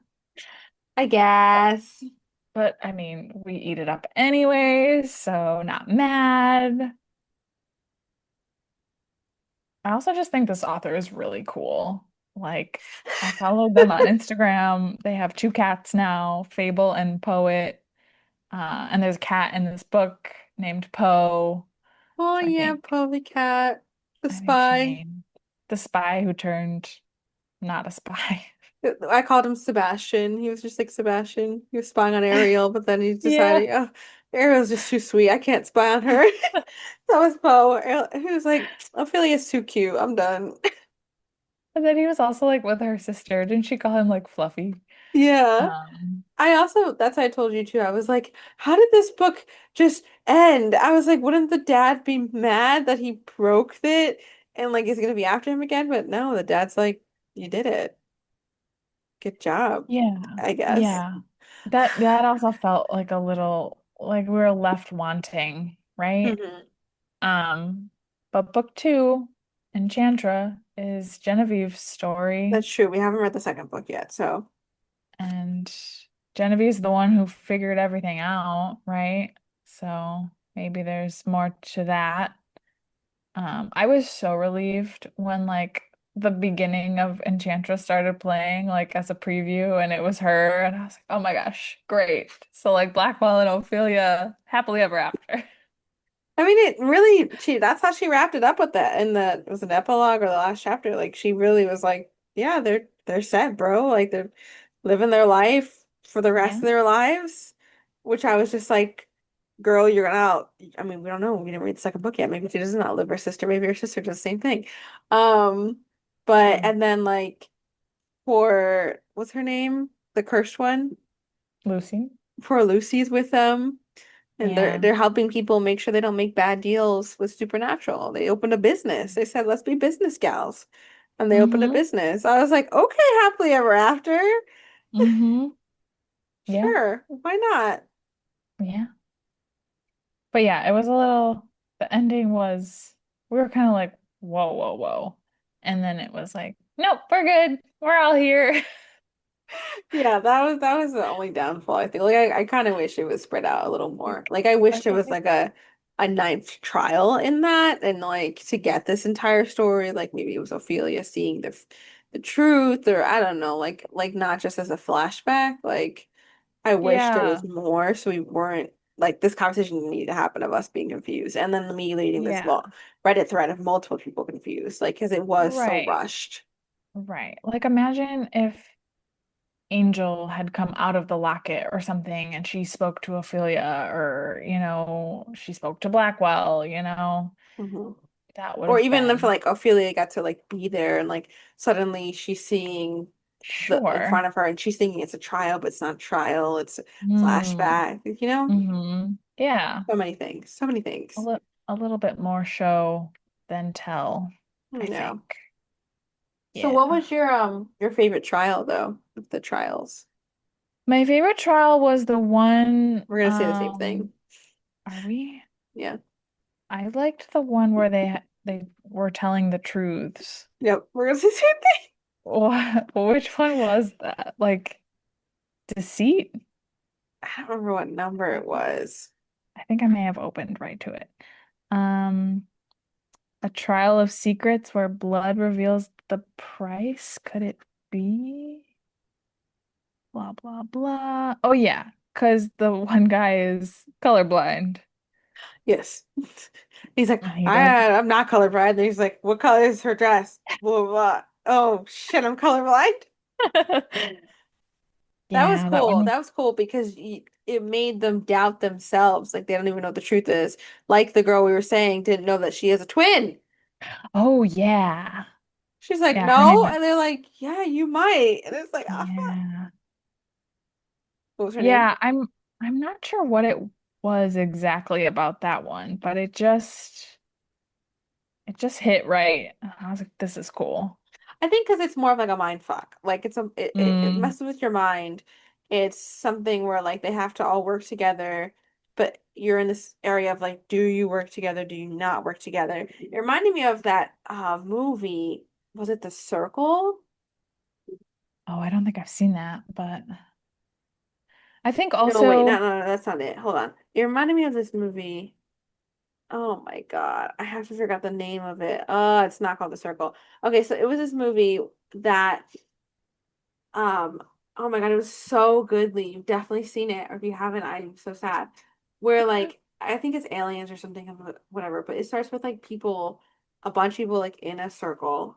I guess. But I mean, we eat it up anyways, so not mad. I also just think this author is really cool. Like, I followed them on Instagram. They have two cats now, Fable and Poet. And there's a cat in this book named Poe. Oh So yeah, Polly Cat, the I think she spy. named the spy who turned not a spy. I called him Sebastian. He was just like Sebastian. He was spying on Ariel, but then he Yeah. decided, oh, Ariel's just too sweet. I can't spy on her. That was Poe. He was like, Ophelia's too cute. I'm done. And then he was also like with her sister. Didn't she call him like Fluffy? Yeah. Um, I also, that's what I told you too. I was like, how did this book just end? I was like, wouldn't the dad be mad that he broke it and like is gonna be after him again? But no, the dad's like, you did it. Good job, yeah. I guess. Yeah. That also felt like a little like we were left wanting, right? Hmm. But book two, Enchantra, is Genevieve's story, That's true. We haven't read the second book yet, so. and Genevieve's the one who figured everything out, right? So maybe there's more to that. I was so relieved when like the beginning of Enchantress started playing, like as a preview, and it was her, and I was like, oh my gosh, great. So like Blackwell and Ophelia happily ever after. I mean, it really, that's how she wrapped it up with that. In the, it was an epilogue or the last chapter. Like, she really was like, yeah, they're set, bro. Like, they're living their life for the rest Yeah. of their lives, which I was just like, girl, you're gonna out. I mean, we don't know. We didn't read the second book yet. Maybe she doesn't outlive her sister. Maybe her sister does the same thing. Um, but True. and then like for what's her name? The cursed one. Lucy. Poor Lucy's with them. And they're Yeah. they're helping people make sure they don't make bad deals with Supernatural. They opened a business. They said, let's be business gals. And they opened a Mm-hmm. business. I was like, okay, happily ever after. Mm-hmm. Yeah. Sure, why not? Yeah. But yeah, it was a little, the ending was, we were kind of like, whoa, whoa, whoa. And then it was like, nope, we're good. We're all here. Yeah, that was the only downfall, I think. Like I kind of wish it was spread out a little more. Like I I wished it think was like a a ninth trial in that, and like to get this entire story, like maybe it was Ophelia seeing the truth, or I don't know, like not just as a flashback. Like I wish there was Yeah. more, so we weren't like this conversation didn't need to happen of us being confused, and then me leading this Yeah. Reddit thread of multiple people confused, like because it was so Right. rushed. Right. Like imagine if Angel had come out of the locket or something and she spoke to Ophelia or, she spoke to Blackwell, Mhm. that would Or have even if been like Ophelia got to like be there and like suddenly she's seeing the in sure. front of her and she's thinking it's a trial, but it's not a trial, it's a Hmm. flashback, you know? Yeah. So many things. So many A things. li a little bit more show than tell, I Yeah. think. So what Yeah. was your favorite trial though? Of the trials. My favorite trial was the one, We're gonna say the same thing. are we? Yeah. I liked the one where they were telling the truths. Yep. We're gonna say the same thing. Which one was that? Like deceit? I don't remember what number it was. I think I may have opened right to it. Um, a trial of secrets where blood reveals the price. Could it be? Blah blah blah. Oh yeah, because the one guy is colorblind. Yes. He's like, And he does. I'm not colorblind. And he's like, what color is her dress? Blah, blah, blah. Oh shit, I'm colorblind. That was Yeah, that cool. one. That was cool because it made them doubt themselves. Like they don't even know what the truth is. Like the girl we were saying didn't know that she has a twin. Oh yeah. She's like, Yeah, her name no. was. And they're like, yeah, you might. And it's like, ah, fuck. Yeah. What was her name? Yeah, I'm not sure what it was exactly about that one, but it just hit right. I was like, this is cool. I think because it's more of like a mind fuck. Like it Mm. messes with your mind. It's something where like they have to all work together, but you're in this area of like, do you work together? Do you not work together? It reminded me of that movie. Was it The Circle? Oh, I don't think I've seen that, but I think No, wait, also no, that's not it. Hold on. It reminded me of this movie. Oh my God. I have to figure out the name of it. It's not called The Circle. Okay, so it was this movie that Um, oh my God, it was so goodly. You've definitely seen it, or if you haven't, I'm so sad. Where like I think it's aliens or something, whatever, but it starts with like people, a bunch of people like in a circle,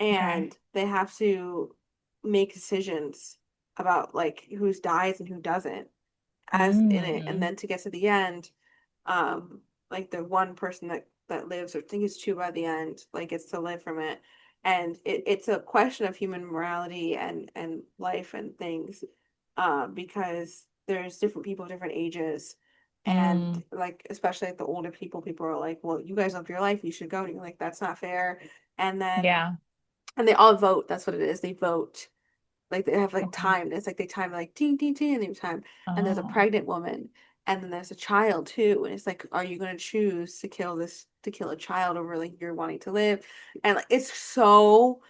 okay. and they have to make decisions about like who dies and who doesn't as in it, and Mm. then to get to the end, like the one person that lives, or I think it's two by the end, like gets to live from it, and it's a question of human morality and life and things, because there's different people of different ages, and Mm. like especially like the older people are like, well, you guys live your life, you should go, and you're like, that's not fair, and then Yeah. and they all vote. That's what it is. They vote like they have like Okay. time. It's like they time like ding ding ding and they have time. And there's a Oh, pregnant woman, and then there's a child too. And it's like, are you gonna choose to kill a child over like you're wanting to live? And like it's so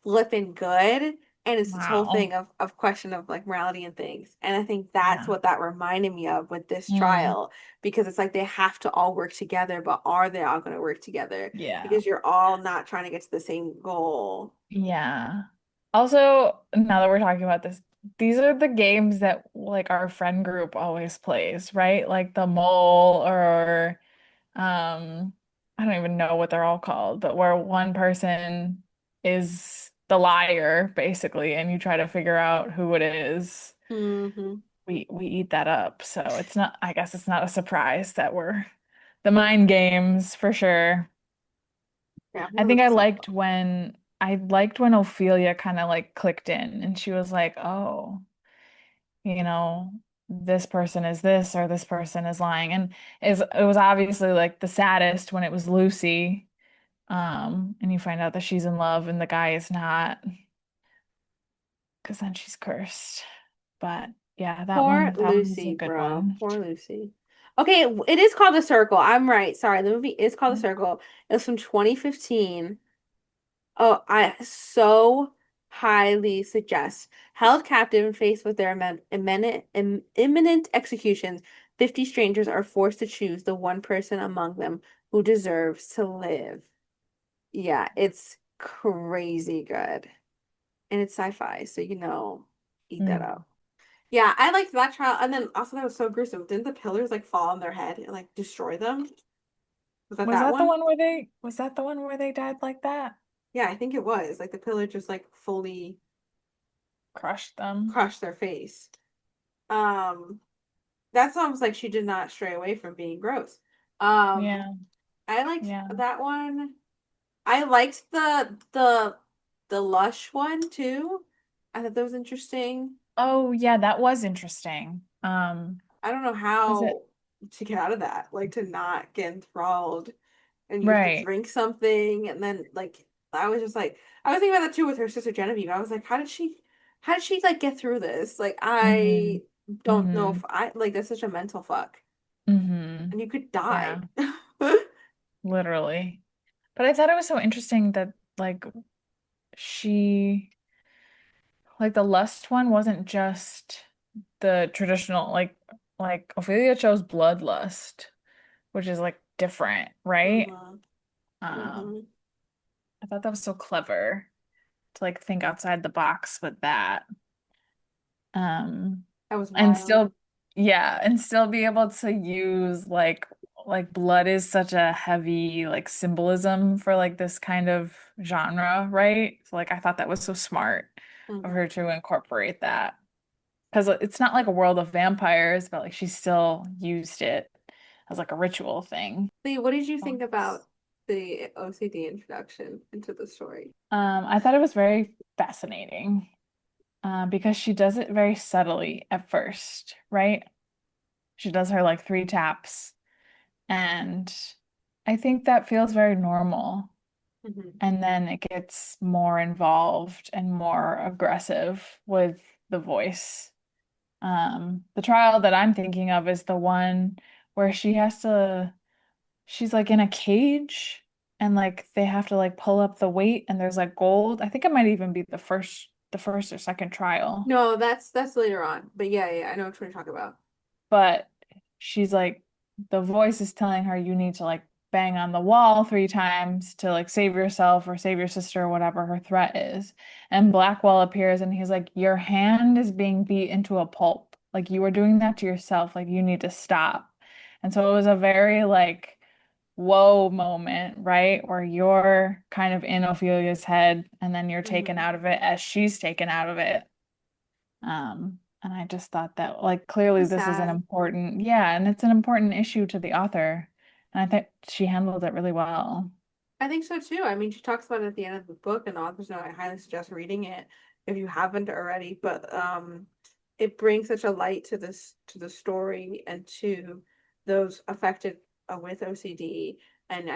flipping good. And it's this whole wow. thing of question of like morality and things. And I think that's Yeah. what that reminded me of with this Mm. trial, because it's like they have to all work together, but are they all gonna work together? Yeah. Because you're all not trying to get to the same goal. Yeah. Also, now that we're talking about this, these are the games that like our friend group always plays, right? Like the mole or I don't even know what they're all called, but where one person is the liar basically and you try to figure out who it is. Hmm. We eat that up. So it's not, I guess it's not a surprise that we're the mind games for sure. Yeah, I we're think so fun. I liked when Ophelia kind of like clicked in and she was like, "Oh, you know, this person is this or this person is lying." And it was obviously like the saddest when it was Lucy. And you find out that she's in love and the guy is not, because then she's cursed. But yeah, Poor that one was a Lucy, good bro. one. Poor Lucy. Okay, it is called The Circle. I'm right. Sorry, the movie is called The Circle. It was from 2015. Oh, I so highly suggest. Held captive and faced with their imminent executions, 50 strangers are forced to choose the one person among them who deserves to live. Yeah, it's crazy good. And it's sci-fi, so eat that Mm. up. Yeah, I liked that trial. And then also that was so gruesome. Didn't the pillars like fall on their head and like destroy them? Was that that one? Was that the one where they died like that? Yeah, I think it was. Like the pillar just like fully Crushed them. crushed their face. Um, that's almost like she did not stray away from being gross. Um, Yeah, I liked yeah. that one. I liked the lush one too. I thought that was interesting. Oh, yeah, that was interesting. I don't know Was it how to get out of that, like to not get enthralled and you have to right? drink something and then like I was just like I was thinking about that too with her sister Genevieve. I was like, how did she like get through this? Like Mm-hmm. I don't know Mm-hmm. if I like that's such a mental fuck. Mm-hmm. And you could die. Yeah, literally. But I thought it was so interesting that she like the lust one wasn't just the traditional like Ophelia chose bloodlust, which is like different, right? Mm-hmm. Um, Mm-hmm. I thought that was so clever to like think outside the box with that. Um, That was and wild. still, yeah, and still be able to use like blood is such a heavy like symbolism for like this kind of genre, right? So like I thought that was so smart of Mm-hmm. her to incorporate that. Because it's not like a world of vampires, but like she still used it as like a ritual thing. Lee, what did you think about the OCD introduction into the story? I thought it was very fascinating because she does it very subtly at first, right? She does her like three taps, and I think that feels very normal. Mm-hmm. And then it gets more involved and more aggressive with the voice. The trial that I'm thinking of is the one where she's like in a cage and like they have to like pull up the weight and there's like gold. I think it might even be the first or second trial. No, that's later on. But yeah, yeah, I know what you're talking about. But she's like the voice is telling her you need to like bang on the wall three times to like save yourself or save your sister or whatever her threat is. And Blackwell appears and he's like, your hand is being beat into a pulp. Like you are doing that to yourself. Like you need to stop. And so it was a very like whoa moment, right? Where you're kind of in Ophelia's head and then you're taken Mm-hmm. out of it as she's taken out of it. And I just thought that like clearly It's this is an sad. important, yeah, and it's an important issue to the author. And I think she handled it really well. I think so too. I mean, she talks about it at the end of the book, and the author's note. I highly suggest reading it if you haven't already. But it brings such a light to this to the story and to those affected with OCD. And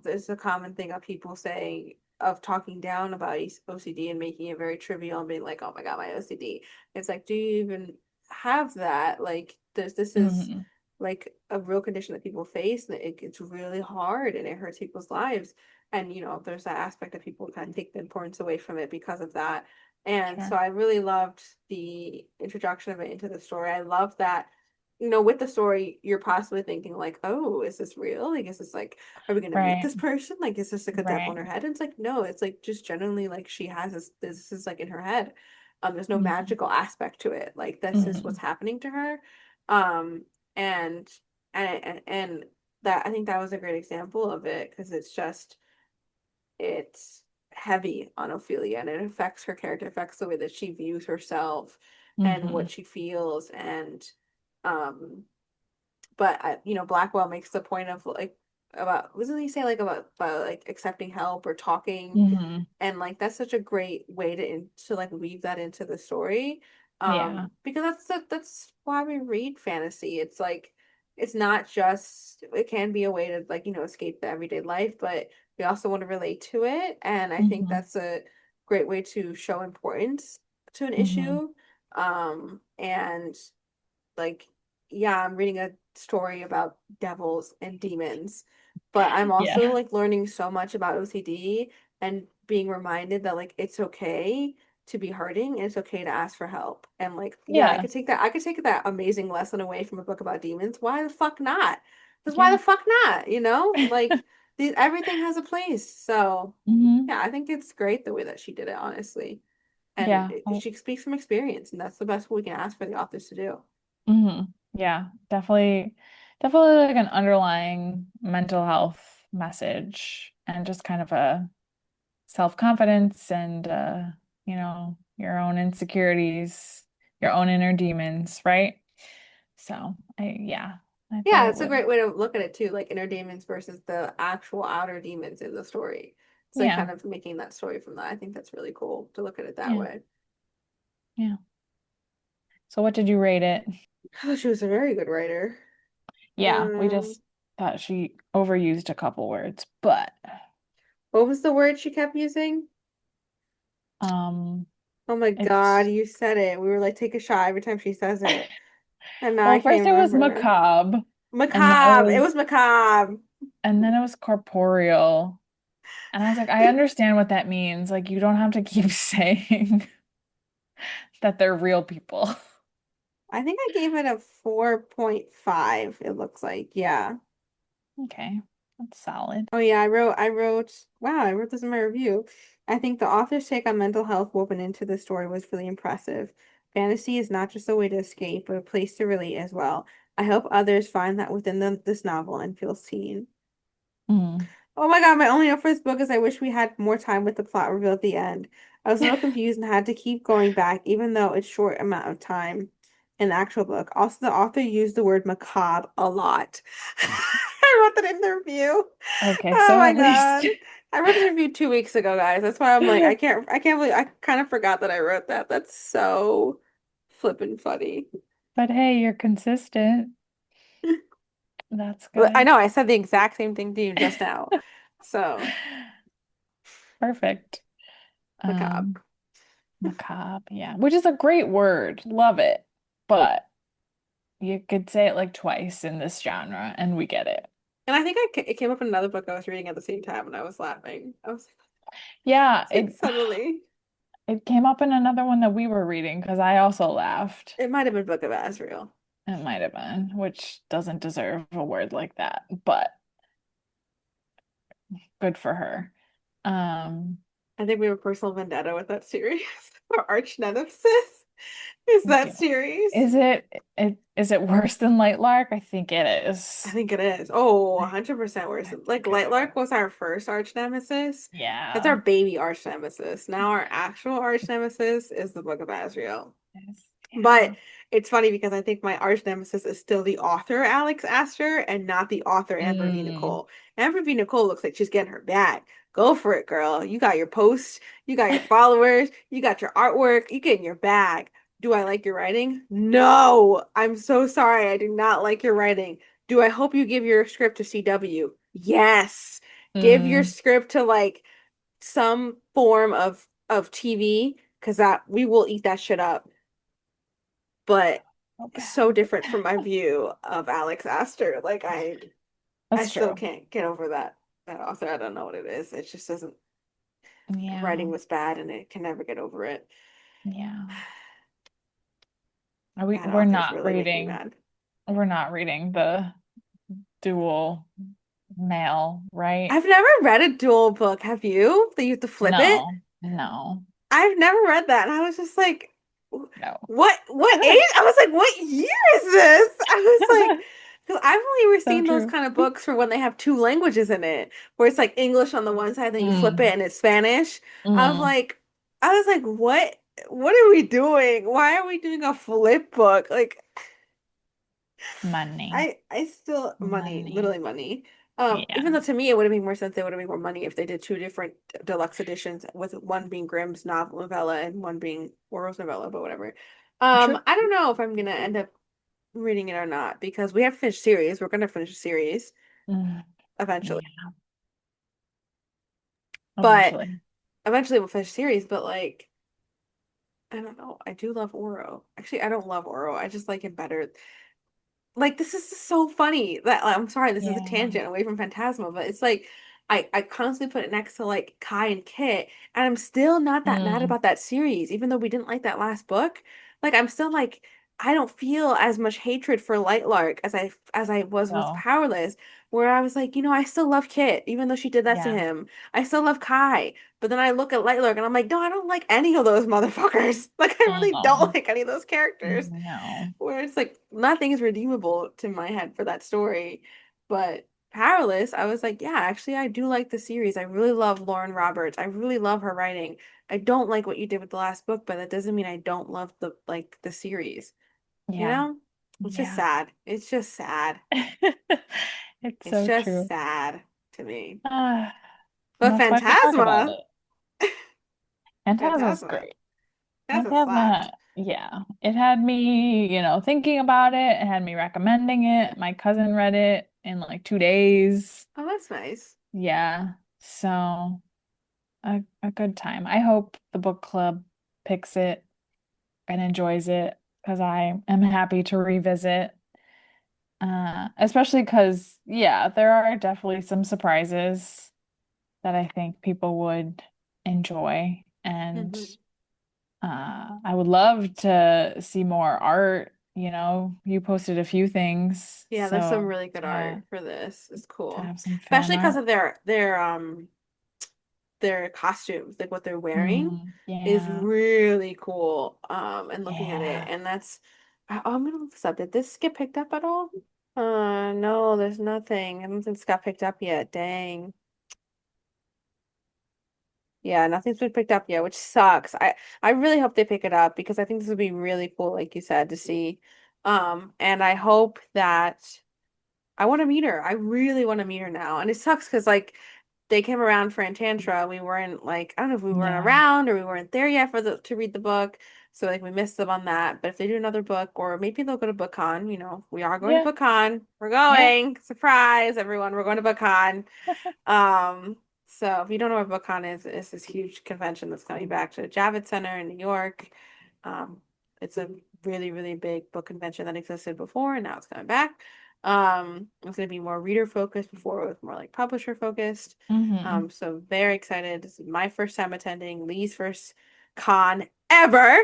there's a common thing of people saying of talking down about OCD and making it very trivial and being like, "Oh my God, my OCD." It's like, do you even have that? Like, this is Hmm. like a real condition that people face, and it's really hard and it hurts people's lives. And there's that aspect that people kind of take the importance away from it because of that. And so Sure. I really loved the introduction of it into the story. I love that, with the story, you're possibly thinking like, oh, is this real? Like, is this like, are we gonna meet Right. this person? Like, is this like a devil in Right. her head? And it's like, no, it's like just generally like she has this is like in her head. There's no Hmm. magical aspect to it. Like this is what's Hmm. happening to her. Um, and and that I think that was a great example of it because it's heavy on Ophelia and it affects her character, affects the way that she views herself and Hmm. what she feels and um but Blackwell makes the point of like about what does he say like about like accepting help or talking Hmm. and like that's such a great way to like weave that into the story Yeah. because that's why we read fantasy. It's like it's not just it can be a way to like escape the everyday life, but we also want to relate to it, and I think Hmm. that's a great way to show importance to an Hmm. issue. And like yeah, I'm reading a story about devils and demons, but I'm also Yeah. like learning so much about OCD and being reminded that like it's okay to be hurting and it's okay to ask for help. And like, yeah, Yeah. I could take that amazing lesson away from a book about demons. Why the fuck not? Because why Yeah. the fuck not? You know? Like everything has a place. So Hmm. yeah, I think it's great the way that she did it, honestly. And Yeah. I, she speaks from experience, and that's the best we can ask for the authors to do. hmm. Yeah. Definitely like an underlying mental health message and just kind of a self-confidence and your own insecurities, your own inner demons, right? So I thought Yeah, it it's a was great way to look at it too, like inner demons versus the actual outer demons in the story. It's like yeah, kind of making that story from that. I think that's really cool to look at it that yeah, way. yeah. So what did you rate it? Oh, she was a very good writer. Yeah, we Um, just thought she overused a couple words, but what was the word she kept using? um Oh my God, it's you said it. We were like, take a shot every time she says it. And now I well, can't first even it was remember. macabre, and then it Macabre. It was was macabre. and then it was corporeal. And I was like, I understand what that means. Like you don't have to keep saying that they're real people. I think I gave it a 4.5, it looks like. Yeah. Okay, that's solid. Oh yeah, wow, I wrote this in my review. I think the author's take on mental health woven into the story was really impressive. Fantasy is not just a way to escape, but a place to relate as well. I hope others find that within this novel and feel seen. Mm. Oh my God, my only note for this book is I wish we had more time with the plot reveal at the end. I was a little confused and had to keep going back, even though it's short amount of time in the actual book. Also, the author used the word macabre a lot. I wrote that in the review. Okay, Oh so my at least God. I wrote this review 2 weeks ago, guys. That's why I'm like, I can't believe I kind of forgot that I wrote that. That's so flippin' funny. but hey, you're consistent. That's I good. know I said the exact same thing to you just now. So, Perfect. macabre. Um, Macabre, yeah, which is a great word. Love it. But you could say it like twice in this genre and we get it. And I think it came up in another book I was reading at the same time and I was laughing. Yeah, Like suddenly. it came up in another one that we were reading because I also laughed. It might have been Book of Asriel. It might have been, which doesn't deserve a word like that, but good for her. Um, I think we have a personal vendetta with that series. Our arch nemesis is that yeah. series. Is it worse than Light Lark? I think it I is. think it is. Oh, I 100% worse. I Like think it Lightlark is. was our first arch nemesis. That's our Yeah. baby arch nemesis. Now our actual arch nemesis is the Book of Asriel. Yes. But Yeah. it's funny because I think my arch nemesis is still the author, Alex Astor, and not the author, Amber V. Mm. Nicole. Amber V. Nicole looks like she's getting her bag. Go for it, girl. You got your posts, you got your followers, you got your artwork, you get in your bag. Do I like your writing? No. I'm so sorry. I do not like your writing. Do I hope you give your script to CW? Yes. Give your Mm. script to like some form of TV because that we will eat that shit up. But So so bad. different from my view of Alex Astor. Like I That's still true. can't get over that author. I don't know what it is. It just doesn't Yeah. writing was bad and it can never get over it. Yeah. Are we Bad we're authors not really make me reading mad. we're not reading the dual mail, right? I've never read a dual book. Have you? That you have to flip it? No. No. I've never read that. And I was just like, No. what age? I was like, what year is this? I was like, because I've only ever So seen those true. kind of books for when they have two languages in it, where it's like English on the one side, then you flip it Mm. and it's Spanish. I was Mm. like, I was like, what are we doing? Why are we doing a flip book? Like, Money. I still money, Money. literally money. Yeah. Even though to me it would have made more sense, it would have made more money if they did two different deluxe editions, with one being Grimm's novel novella and one being Orwell's novella, but whatever. True. I don't know if I'm gonna end up reading it or not because we have finished series. We're gonna finish a series Mm. eventually, Yeah. but Eventually. eventually we'll finish series. But like, I don't know. I do love Oro. Actually, I don't love Oro. I just like him better. Like this is so funny that I'm sorry, this is a Yeah. tangent away from Phantasma, but it's like I constantly put it next to like Kai and Kit, and I'm still not that mad Mm, about that series, even though we didn't like that last book. Like I'm still like I don't feel as much hatred for Lightlark as I was with so Powerless, where I was like, I still love Kit, even though she did that to yeah. him. I still love Kai. But then I look at Lightlark and I'm like, no, I don't like any of those motherfuckers. Like I really don't No. like any of those characters. No. Where it's like nothing is redeemable to my head for that story. But Powerless, I was like, yeah, actually, I do like the series. I really love Lauren Roberts. I really love her writing. I don't like what you did with the last book, but that doesn't mean I don't love the series. You Yeah. know? It's just Yeah. sad. It's just sad. It's It's so just true. sad to me. Ah, and But that's why we talk about Phantasma, it. Phantasma's Phantasma, great. that's a slapped. Phantasma, yeah. It had me, thinking about it. It had me recommending it. My cousin read it in like 2 days. Oh, that's nice. Yeah. So a good time. I hope the book club picks it and enjoys it because I am happy to revisit. Especially because, yeah, there are definitely some surprises that I think people would enjoy. And Hmm. I would love to see more art. You posted a few things, Yeah, there's some so really good art for this. It's to cool. have some fan Especially because art. of their costumes, like what they're wearing is Yeah, really cool. And looking at it, yeah. and I'm gonna look this up. Did this get picked up at all? No, there's nothing. I don't think it's got picked up yet. Dang. Yeah, nothing's been picked up yet, which sucks. I really hope they pick it up because I think this would be really cool, like you said, to see. And I hope that I want to meet her. I really want to meet her now. And it sucks because like they came around for Enchantra. We weren't like I don't know if we weren't Yeah. around or we weren't there yet for the to read the book. So like we missed them on that. But if they do another book or maybe they'll go to BookCon, we are going to Yeah. BookCon. We're Yeah. going. Surprise, everyone. We're going to BookCon. Um, so if you don't know what BookCon is, it's this huge convention that's coming back to the Javits Center in New York. Um, it's a really, really big book convention that existed before, and now it's coming back. It's going to be more reader focused. Before it was more like publisher focused. Hmm. So very excited. This is my first time attending, Lee's first con ever.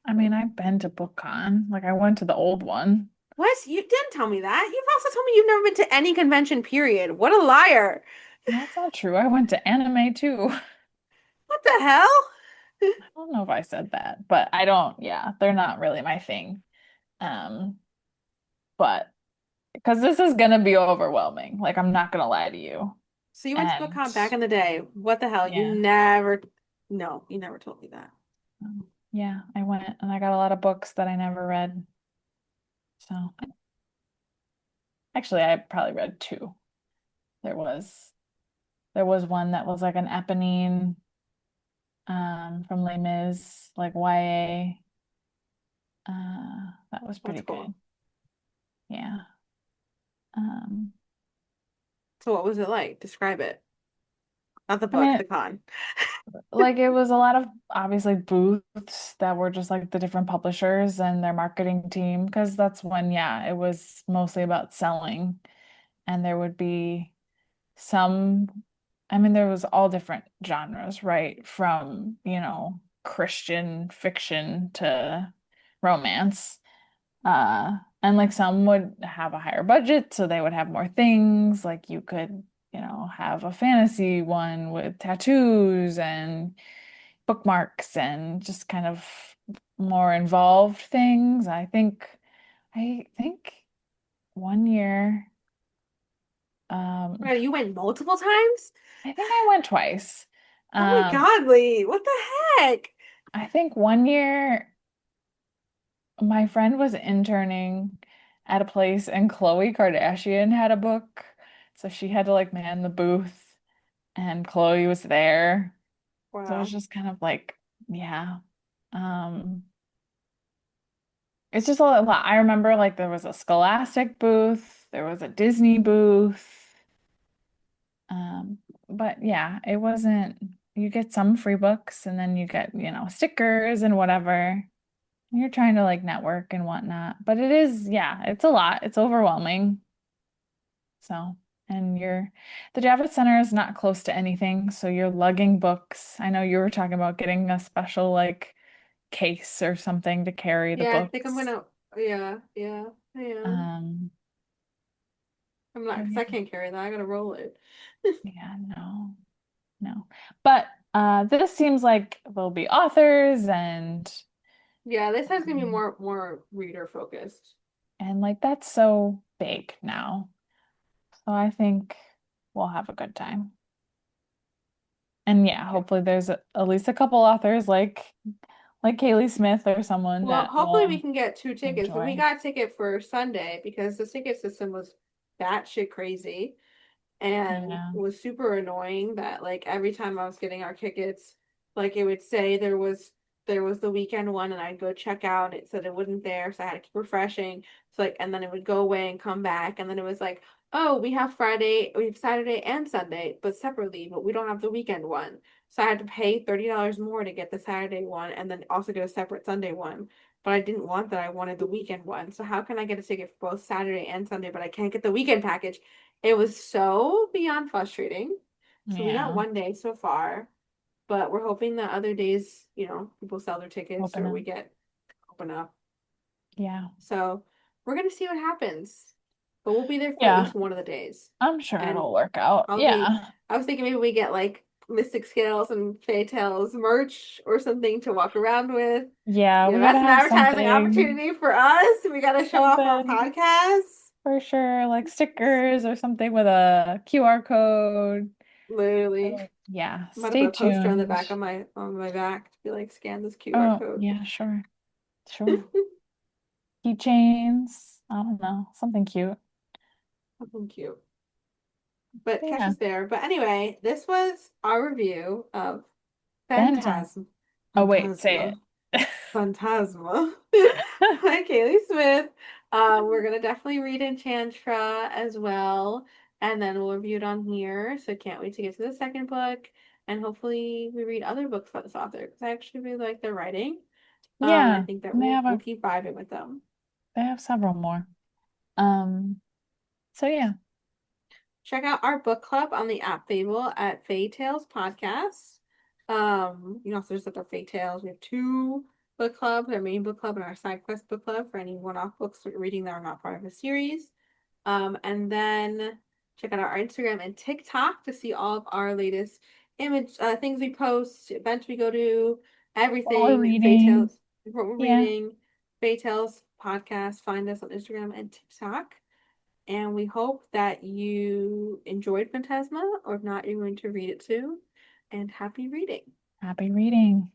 I mean, I've been to BookCon. Like I went to the old one. What? You didn't tell me that. You've also told me you've never been to any convention, period. What a liar. That's not true. I went to anime too. What the hell? I don't know if I said that, but I don't, yeah, they're not really my thing. Um, but because this is gonna be overwhelming. Like I'm not gonna lie to you. So you went to And BookCon back in the day. What the hell? yeah. No, you never told me that. Yeah, I went and I got a lot of books that I never read. So actually I probably read two. There was there was one that was like an Eponine from Les Mis, like YA. That was That's pretty cool. good. Yeah. Um, So what was it like? Describe it. Not the I book, mean, the con. like it was a lot of obviously booths that were just like the different publishers and their marketing team because that's when, yeah, it was mostly about selling. And there would be some, I mean, there was all different genres, right? From, Christian fiction to romance. And like some would have a higher budget, so they would have more things. Like you could, have a fantasy one with tattoos and bookmarks and just kind of more involved things. I think one year, um, Right, you went multiple times? I think I went twice. Oh my Um, God, Lee. What the heck? I think one year my friend was interning at a place and Khloe Kardashian had a book. So she had to like man the booth and Khloe was there. So it was Wow. just kind of like, yeah. Um, it's just a lot. I remember like there was a Scholastic booth, there was a Disney booth. Um, but yeah, it wasn't, you get some free books and then you get, stickers and whatever. You're trying to like network and whatnot. But it is, yeah, it's a lot. It's overwhelming. So. And the Javits Center is not close to anything, so you're lugging books. I know you were talking about getting a special like case or something to carry the Yeah, I think I'm books. gonna. Yeah, yeah, I am. Um, I'm not so because yeah, I can't carry that. I gotta roll it. yeah, no, no. But this seems like there'll be authors Yeah, this side's gonna be um, more reader focused. and like that's so big now. So I think we'll have a good time. And yeah, Yeah. hopefully there's at least a couple authors like Kaylie Smith or someone Well, that hopefully we will can get two tickets, but we enjoy. got a ticket for Sunday because the ticket system was batshit crazy. And Yeah. was super annoying that like every time I was getting our tickets, like it would say there was the weekend one and I'd go check out and it said it wasn't there, so I had to keep refreshing. So like and then it would go away and come back and then it was like, oh, we have Saturday and Sunday, but separately, but we don't have the weekend one. So I had to pay $30 more to get the Saturday one and then also get a separate Sunday one. But I didn't want that. I wanted the weekend one. So how can I get a ticket for both Saturday and Sunday, but I can't get the weekend package? It was so beyond frustrating. So we got Yeah. one day so far, but we're hoping that other days, people sell their tickets Open or up. we get open up. Yeah. So we're gonna see what happens. But we'll be there for at Yeah. least one of the days. I'm sure And it'll work out. I'll be Yeah. I was thinking maybe we get like Mystic Scales and Fairy Tales merch or something to walk around with. Yeah, we gotta That's an have advertising something, opportunity for us. We gotta show off our something podcast. for sure, like stickers or something with a QR code. Literally. Yeah, I'm about to stay put a poster on the tuned. back of my back to be like, scan this QR Oh, code. yeah, sure. Sure. Keychains. I don't know. Something cute. Something cute. But catch Yeah. us there. But anyway, this was our review of Phantom. Phantasm. Oh, wait, say Phantasma. Phantasma by Kaylie Smith. We're gonna definitely read Enchantra as well, and then we'll review it on here. So can't wait to get to the second book, and hopefully we read other books by this author because I actually really like their writing. I Yeah. think that And we'll keep vibing with them. they have several more. Um, so yeah. Check out our book club on the app Fable at Fae Tales Podcast. You can also just look up Fae Tales. We have two book clubs, our main book club and our side quest book club for any one-off books we're reading that are not part of a series. And then check out our Instagram and TikTok to see all of our latest image things we post, events we go to, What we're everything. Fae reading. Tales, what we're Yeah. reading. Fae Tales Podcast. Find us on Instagram and TikTok. And we hope that you enjoyed Phantasma, or if not, you're going to read it too. And happy reading. Happy reading.